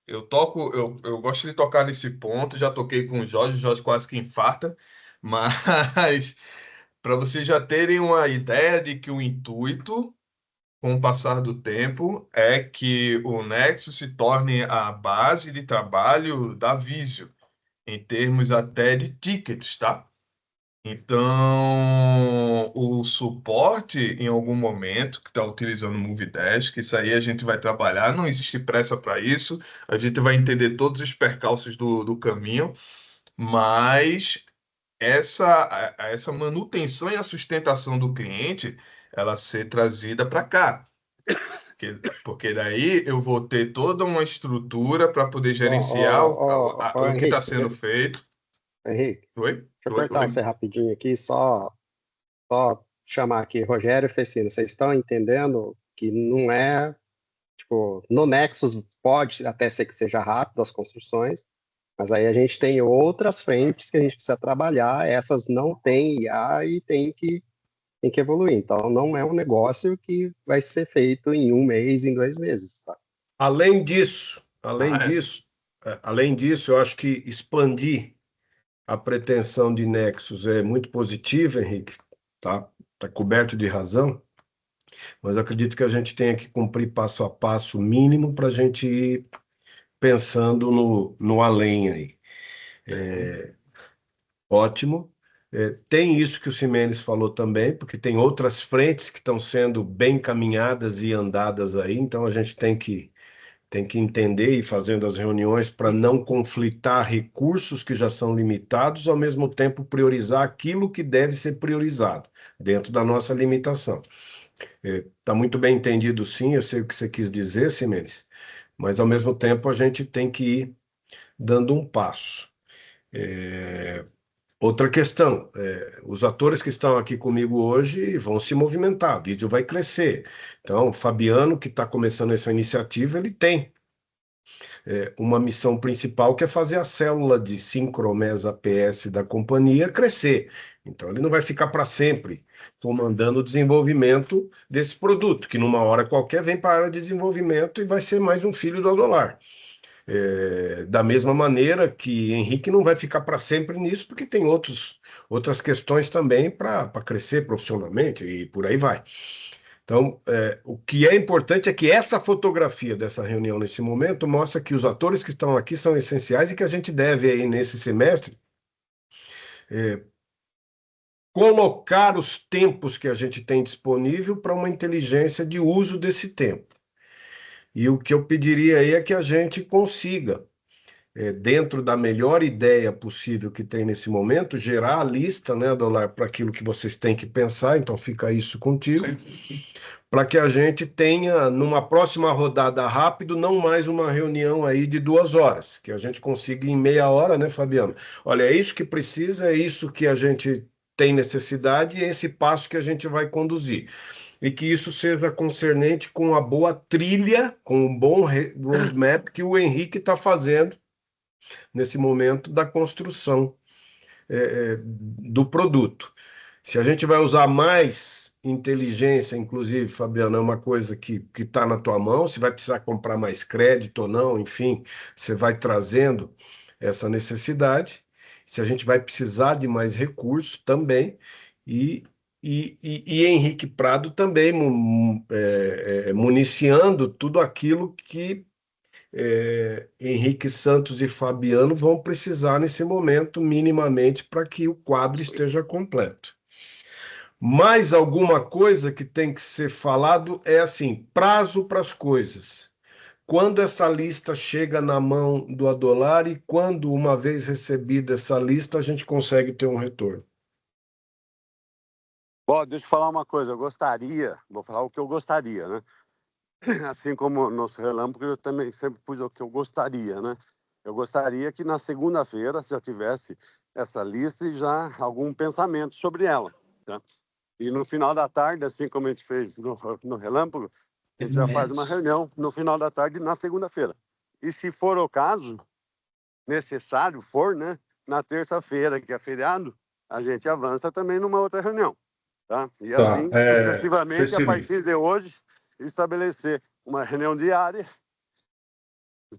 eu gosto de tocar nesse ponto. Já toquei com o Jorge quase que infarta, mas para vocês já terem uma ideia de que o intuito, com o passar do tempo, é que o Nexus se torne a base de trabalho da Visio, em termos até de tickets, tá? Então, o suporte, em algum momento, que está utilizando o Movidesk, isso aí a gente vai trabalhar, não existe pressa para isso, a gente vai entender todos os percalços do caminho, mas essa manutenção e a sustentação do cliente, ela ser trazida para cá. Porque daí eu vou ter toda uma estrutura para poder gerenciar o que está Henrique, sendo feito. Henrique, Oi? deixa eu Oi? cortar Oi? você rapidinho aqui, só chamar aqui, Rogério e Fecino, vocês estão entendendo que não é, tipo, no Nexus pode até ser que seja rápido as construções, mas aí a gente tem outras frentes que a gente precisa trabalhar, essas não têm IA e tem que evoluir. Então, não é um negócio que vai ser feito em um mês, em 2 meses, tá? Além disso, Ah, eu acho que expandir a pretensão de Nexus é muito positiva, Henrique, tá? Tá coberto de razão, mas eu acredito que a gente tenha que cumprir passo a passo mínimo para a gente ir pensando no além aí. Ótimo. Tem isso que o Ximenes falou também, porque tem outras frentes que estão sendo bem caminhadas e andadas aí, então a gente tem que entender e fazendo as reuniões para não conflitar recursos que já são limitados, ao mesmo tempo priorizar aquilo que deve ser priorizado, dentro da nossa limitação. Está muito bem entendido, sim, eu sei o que você quis dizer, Ximenes, mas ao mesmo tempo a gente tem que ir dando um passo. Outra questão, os atores que estão aqui comigo hoje vão se movimentar, o vídeo vai crescer. Então, o Fabiano, que está começando essa iniciativa, ele tem uma missão principal que é fazer a célula de Sincromes APS da companhia crescer. Então, ele não vai ficar para sempre comandando o desenvolvimento desse produto, que numa hora qualquer vem para a área de desenvolvimento e vai ser mais um filho do Adolar. Da mesma maneira que Henrique não vai ficar para sempre nisso, porque tem outras questões também para crescer profissionalmente e por aí vai. Então, o que é importante é que essa fotografia dessa reunião nesse momento mostra que os atores que estão aqui são essenciais e que a gente deve aí nesse semestre colocar os tempos que a gente tem disponível para uma inteligência de uso desse tempo. E o que eu pediria aí é que a gente consiga, dentro da melhor ideia possível que tem nesse momento, gerar a lista, né, Adolar, para aquilo que vocês têm que pensar, então fica isso contigo, para que a gente tenha, numa próxima rodada rápido, não mais uma reunião aí de 2 horas, que a gente consiga em meia hora, né, Fabiano? Olha, é isso que precisa, é isso que a gente tem necessidade e é esse passo que a gente vai conduzir. E que isso seja concernente com a boa trilha, com o bom roadmap que o Henrique está fazendo nesse momento da construção do produto. Se a gente vai usar mais inteligência, inclusive, Fabiano, é uma coisa que está na tua mão, se vai precisar comprar mais crédito ou não, enfim, você vai trazendo essa necessidade. Se a gente vai precisar de mais recursos também, e Henrique Prado também municiando tudo aquilo que Henrique Santos e Fabiano vão precisar nesse momento, minimamente, para que o quadro esteja completo. Mais alguma coisa que tem que ser falado é assim: prazo para as coisas. Quando essa lista chega na mão do Adolar e quando, uma vez recebida essa lista, a gente consegue ter um retorno. Bom, deixa eu falar uma coisa. Vou falar o que eu gostaria, né? Assim como nos relâmpagos, eu também sempre pus o que eu gostaria, né? Eu gostaria que na segunda-feira já tivesse essa lista e já algum pensamento sobre ela, tá? E no final da tarde, assim como a gente fez no relâmpago, a gente já faz uma reunião no final da tarde na segunda-feira. E se for o caso, necessário for, né? Na terça-feira, que é feriado, a gente avança também numa outra reunião, tá? E assim, sucessivamente, a partir de hoje, estabelecer uma reunião diária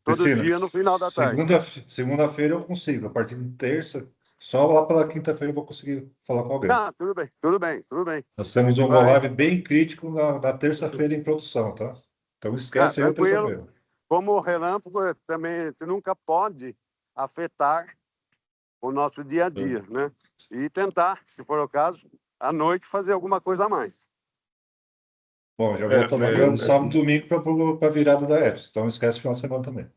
todo dia no final da tarde. Segunda-feira eu consigo. A partir de terça, só lá pela quinta-feira eu vou conseguir falar com alguém. Ah, tudo bem. Nós temos um live bem crítico na terça-feira em produção, tá? Então esquece aí a terça-feira. Como o relâmpago também nunca pode afetar o nosso dia a dia, né? E tentar, se for o caso, à noite fazer alguma coisa a mais. Bom, já vou estar trabalhando sábado e domingo para a virada da Epson. Então esquece o final de semana também.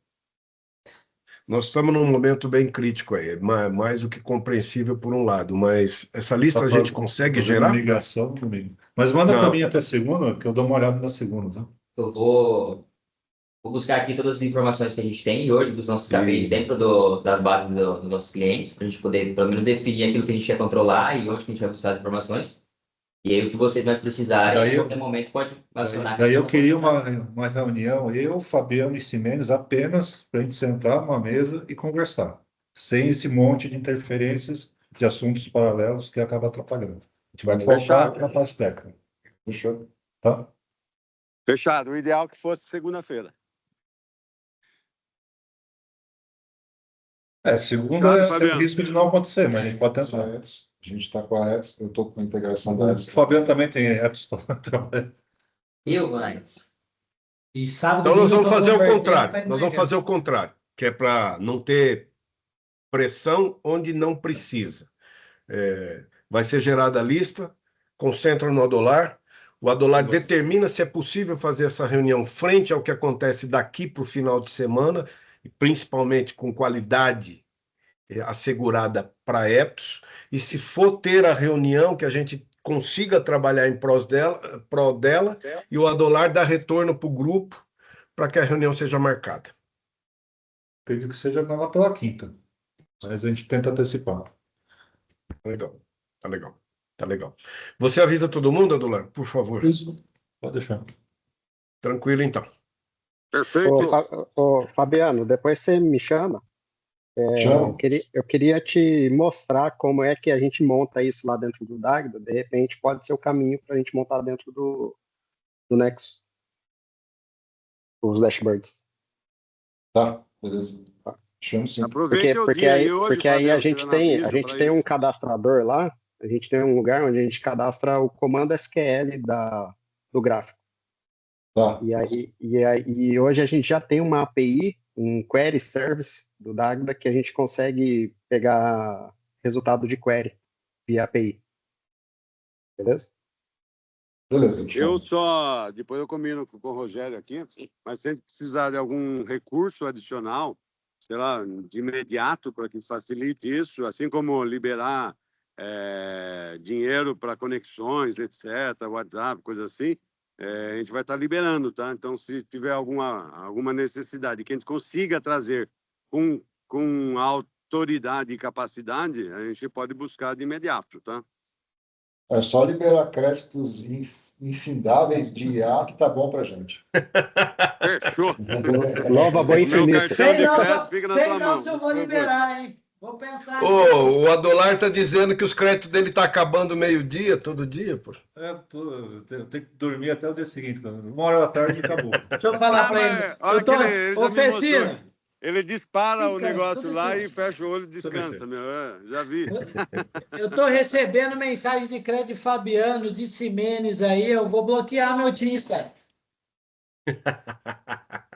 Nós estamos num momento bem crítico aí, mais do que compreensível por um lado, mas essa lista a gente consegue gerar? Migração domingo. Mas manda para mim até segunda, que eu dou uma olhada na segunda, tá? Eu vou buscar aqui todas as informações que a gente tem hoje dos nossos KPIs dentro das bases dos nossos clientes, para a gente poder, pelo menos, definir aquilo que a gente quer controlar e onde que a gente vai buscar as informações. E aí, o que vocês mais precisarem, em qualquer momento, pode acionar. Daí eu queria uma reunião, eu, Fabiano e Ximenes, apenas para a gente sentar numa mesa e conversar, sem esse monte de interferências de assuntos paralelos que acaba atrapalhando. A gente vai focar na parte técnica. Fechou? Tá? Fechado. O ideal é que fosse segunda-feira. Segunda tem o risco de não acontecer, mas a gente pode tentar. A gente está com a Edson, eu estou com a integração da Edson. O Fabiano também tem Edson. Eu, Gonçalves. E sábado, então nós vamos fazer o contrário. Nós vamos fazer o contrário, que é para não ter pressão onde não precisa. Vai ser gerada a lista, concentra no Adolar, o Adolar determina se é possível fazer essa reunião frente ao que acontece daqui para o final de semana, e principalmente com qualidade assegurada para Ethos, e se for ter a reunião, que a gente consiga trabalhar em prol dela, e o Adolar dá retorno para o grupo para que a reunião seja marcada. Acredito que seja lá pela quinta, mas a gente tenta antecipar. Legal, tá legal, tá legal. Você avisa todo mundo, Adolar, por favor? Isso, pode deixar. Tranquilo, então. Perfeito. Fabiano, depois você me chama. Chama. Eu queria te mostrar como é que a gente monta isso lá dentro do Dagda. De repente, pode ser o caminho para a gente montar dentro do Nexus. Os dashboards. Tá, beleza. Chama sim. Aproveita o dia aí hoje, Porque aí Fabiano, a gente tirando tem, aviso a gente pra tem isso. um cadastrador lá, a gente tem um lugar onde a gente cadastra o comando SQL do gráfico. Tá. E hoje a gente já tem uma API, um query service do Dagda, que a gente consegue pegar resultado de query via API. Beleza? Beleza, Eu só, depois eu combino com o Rogério aqui, mas se a gente precisar de algum recurso adicional, sei lá, de imediato para que facilite isso, assim como liberar dinheiro para conexões, etc., WhatsApp, coisa assim, a gente vai estar liberando, tá? Então, se tiver alguma necessidade que a gente consiga trazer com autoridade e capacidade, a gente pode buscar de imediato, tá? É só liberar créditos infindáveis de IA que tá bom pra gente. Fechou. Nova boa O meu infinita. cartão de crédito fica na Sei tua não mão. se eu vou liberar, hein? Vou pensar. O Adolar está dizendo que os créditos dele tá acabando meio-dia, todo dia, pô. Eu tenho que dormir até o dia seguinte, pelo menos. 1h da tarde acabou. Deixa eu falar pra mas eles. olha Eu tô... que ele já Ô, me Fecina, mostrou. Ele dispara o Fica, negócio tudo lá certo. e fecha o olho e descansa, meu. Já vi. eu tô recebendo mensagem de crédito de Fabiano, de Ximenes aí, eu vou bloquear meu Teams, cara.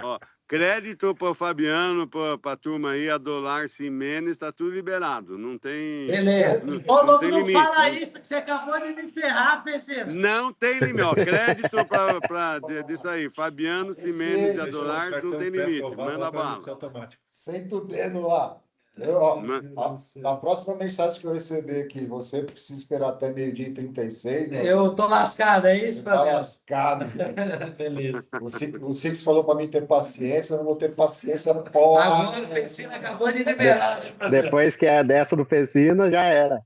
Ó, crédito para o Fabiano, para a turma aí, a Dolar Ximenes, está tudo liberado. Não tem. Beleza. Não, Ô, não louco, tem não limite. fala isso, que você acabou de me ferrar, Fecina. Não tem limite. Ó, crédito disso aí. Fabiano Ximenes de Deixa Adolar, não tem limite. Manda bala. Automático. Senta o dedo lá. Na próxima mensagem que eu receber aqui, você precisa esperar até 12h36. Eu tô lascado, é isso, Você tá Fabiano? lascado. Beleza. O Six falou para mim ter paciência, eu não vou ter paciência, porra. Agora o Fecina acabou de liberar. Depois que é dessa do Fecina, já era.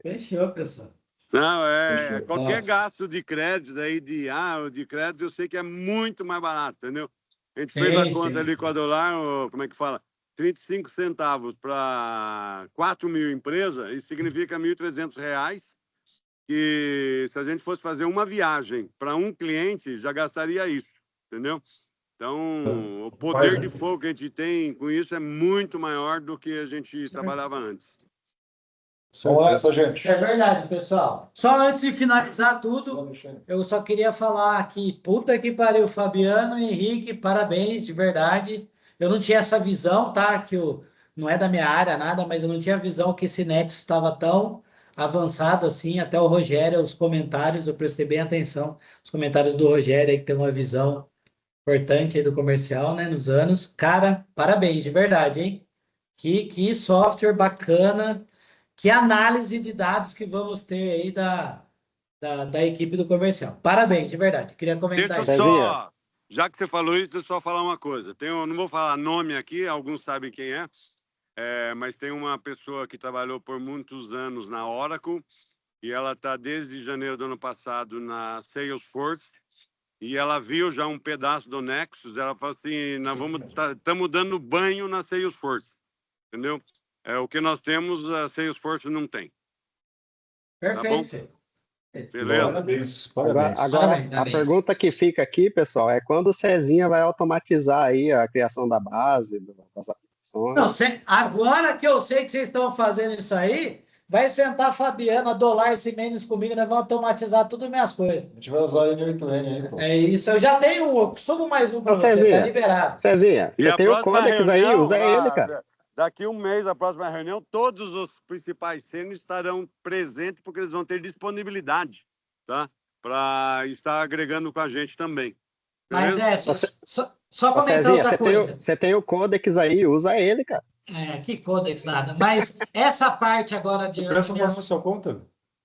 Fechou, pessoal. Não, Fechou. qualquer gasto de crédito aí, de crédito, eu sei que é muito mais barato, entendeu? A gente fez a conta ali com a Dolar, como é que fala? 35 centavos para 4 mil empresas, isso significa R$1.300, que se a gente fosse fazer uma viagem para um cliente, já gastaria isso, entendeu? Então, o poder de fogo que a gente tem com isso é muito maior do que a gente trabalhava antes. Vamos nessa, gente. É verdade, pessoal. Só antes de finalizar tudo, eu só queria falar aqui, puta que pariu, Fabiano, Henrique, parabéns, de verdade. Eu não tinha essa visão, tá? Não é da minha área nada, mas eu não tinha a visão que esse Nexus estava tão avançado assim. Até o Rogério, os comentários, eu prestei bem atenção. Os comentários do Rogério aí, que tem uma visão importante aí do comercial, né? Nos anos. Cara, parabéns, de verdade, hein? Que software bacana. Que análise de dados que vamos ter aí da equipe do comercial. Parabéns, de verdade. Queria comentar Deixa isso. eu só, já que você falou isso, deixa eu só falar uma coisa. Não vou falar nome aqui, alguns sabem quem mas tem uma pessoa que trabalhou por muitos anos na Oracle e ela está desde janeiro do ano passado na Salesforce e ela viu já um pedaço do Nexus. Ela falou assim, estamos dando banho na Salesforce, entendeu? O que nós temos, a Salesforce não tem. Perfeito. Tá beleza? Parabéns. Agora, a pergunta que fica aqui, pessoal, é quando o Cezinha vai automatizar aí a criação da base, das aplicações? Não, agora que eu sei que vocês estão fazendo isso aí, vai sentar a Fabiana, Dolar, Ximenes comigo, nós vamos automatizar tudo as minhas coisas. A gente vai usar N8N aí, pô. É isso, eu já tenho subo mais um para você, tá liberado. Cezinha, E você a tem o próxima Codex aí, reunião, usa ele, cara. daqui um mês, a próxima reunião, todos os principais sêniores estarão presentes, porque eles vão ter disponibilidade, tá? Para estar agregando com a gente também. Mas Beleza? só Ô, comentar Cezinha, outra coisa. você tem o Codex aí, usa ele, cara. Que Codex nada. Mas essa parte agora de... Presta uma na sua conta.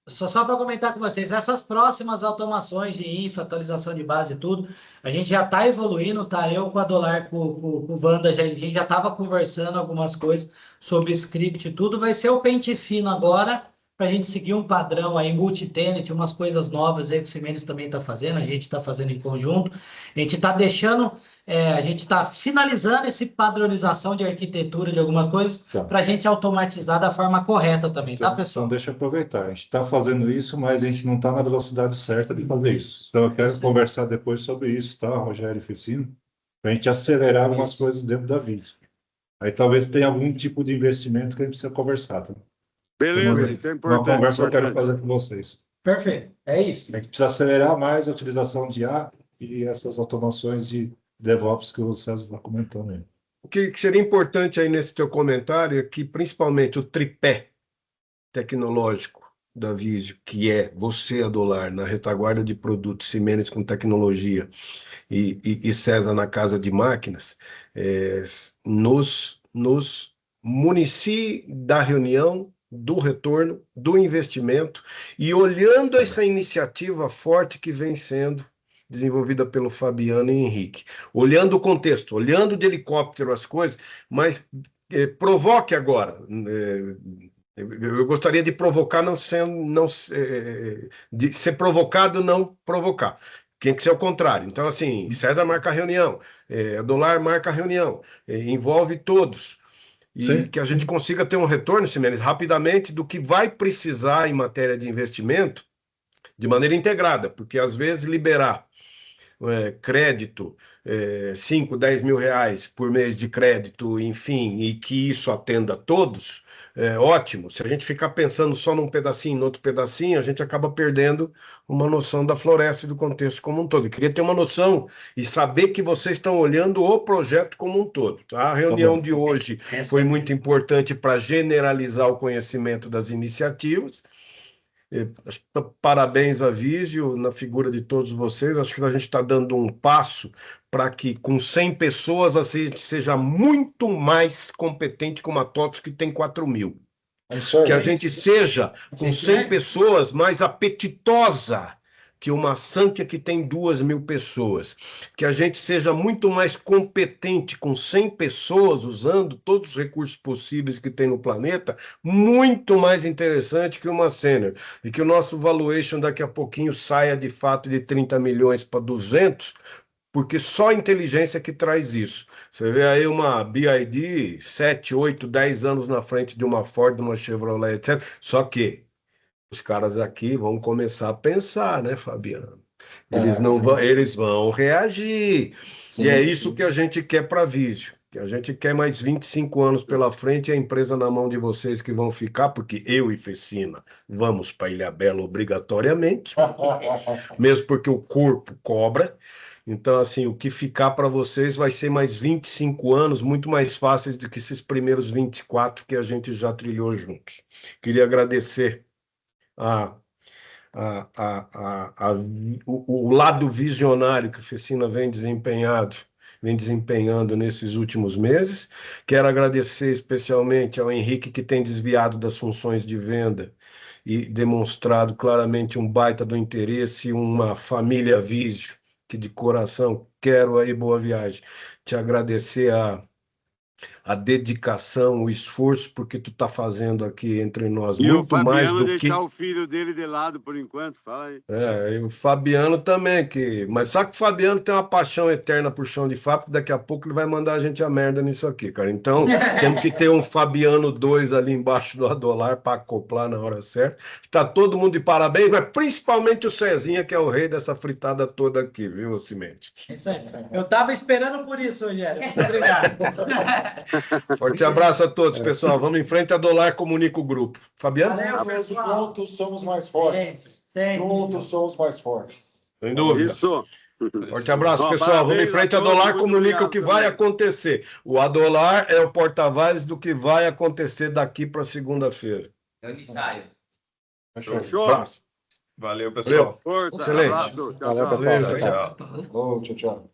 Só para comentar com vocês, essas próximas automações de infra, atualização de base e tudo, a gente já está evoluindo, tá? Eu com a Dolar, com o Wanda, a gente já estava conversando algumas coisas sobre script e tudo. Vai ser o pente fino agora, para a gente seguir um padrão aí, multi-tenant, umas coisas novas aí que o Ximenes também está fazendo, a gente está fazendo em conjunto. A gente está deixando, a gente está finalizando essa padronização de arquitetura de algumas coisas Tá. para a gente automatizar da forma correta também, tá, pessoal? Então, deixa eu aproveitar. A gente está fazendo isso, mas a gente não está na velocidade certa de fazer isso. Então, eu quero conversar depois sobre isso, tá, Rogério e Fecino? Para a gente acelerar algumas coisas dentro da vídeo. Aí talvez tenha algum tipo de investimento que a gente precisa conversar. Tá? Beleza, isso é Uma importante. conversa que eu quero fazer com vocês. Perfeito, é isso. A gente precisa acelerar mais a utilização de IA e essas automações de DevOps que o César está comentando aí. O que seria importante aí nesse teu comentário é que, principalmente, o tripé tecnológico da Visio, que é você, a Dolar, na retaguarda de produtos, Ximenes com tecnologia e César na casa de máquinas, nos municie da reunião, do retorno, do investimento, e olhando essa iniciativa forte que vem sendo desenvolvida pelo Fabiano e Henrique, olhando o contexto, olhando de helicóptero as coisas, mas provoque agora. Eu gostaria de provocar, de ser provocado, não provocar. Tem que ser o contrário. Então, assim, César marca a reunião, Dolar marca a reunião, envolve todos. E Sim. que a gente consiga ter um retorno, Ximenes, rapidamente do que vai precisar em matéria de investimento de maneira integrada, porque às vezes liberar crédito, 5, 10 mil reais por mês de crédito, enfim, e que isso atenda a todos, ótimo. Se a gente ficar pensando só num pedacinho, no outro pedacinho, a gente acaba perdendo uma noção da floresta e do contexto como um todo. Eu queria ter uma noção e saber que vocês estão olhando o projeto como um todo. Tá? A reunião de hoje foi muito importante para generalizar o conhecimento das iniciativas. Parabéns a Visio, na figura de todos vocês. Acho que a gente está dando um passo para que, com 100 pessoas, a gente seja muito mais competente que uma TOTS que tem 4.000. Que a gente seja, com 100 pessoas, mais apetitosa que uma Santia que tem 2.000 pessoas. Que a gente seja muito mais competente com 100 pessoas, usando todos os recursos possíveis que tem no planeta, muito mais interessante que uma sênior. E que o nosso valuation daqui a pouquinho saia de fato de 30 milhões para 200, porque só a inteligência que traz isso. Você vê aí uma BYD 7, 8, 10 anos na frente de uma Ford, de uma Chevrolet, etc. Só que os caras aqui vão começar a pensar, né, Fabiano? Eles vão reagir. Sim, e é isso que a gente quer para a Visio. Que a gente quer mais 25 anos pela frente e a empresa na mão de vocês que vão ficar, porque eu e Fecina vamos para Ilhabela obrigatoriamente, mesmo porque o corpo cobra. Então, assim, o que ficar para vocês vai ser mais 25 anos, muito mais fáceis do que esses primeiros 24 que a gente já trilhou juntos. Queria agradecer o lado visionário que o Fecina vem desempenhando nesses últimos meses. Quero agradecer especialmente ao Henrique, que tem desviado das funções de venda e demonstrado claramente um baita do interesse, uma família Visio, que de coração quero aí boa viagem. Te agradecer a dedicação, o esforço, porque tu tá fazendo aqui entre nós e muito mais do deixar que... o filho dele de lado por enquanto, fala aí. E o Fabiano também, mas só que o Fabiano tem uma paixão eterna por chão de fábrica, daqui a pouco ele vai mandar a gente a merda nisso aqui, cara. Então, temos que ter um Fabiano 2 ali embaixo do Adolar para acoplar na hora certa. Tá todo mundo de parabéns, mas principalmente o Cezinha, que é o rei dessa fritada toda aqui, viu, Cimente? Isso aí. Eu tava esperando por isso, Rogério. Muito obrigado. Forte abraço a todos, pessoal. Vamos em frente, a Dolar comunica o grupo. Fabiano? Valeu, pessoal. Juntos somos mais fortes. Tem. Juntos somos mais fortes. Sem dúvida. Isso. Forte abraço, Ó, pessoal. Vamos em parabéns frente. a A todos, Adolar muito comunica o obrigado que vai também. acontecer. O Adolar é o porta-voz do que vai acontecer daqui para segunda-feira. É o ensaio. Fechou. Fechou? Abraço. Valeu, pessoal. Força, Excelente. abraço. Tchau, Valeu, tchau. pessoal. Valeu, Tchau, Tchau, tchau. tchau. Falou, tchau, tchau.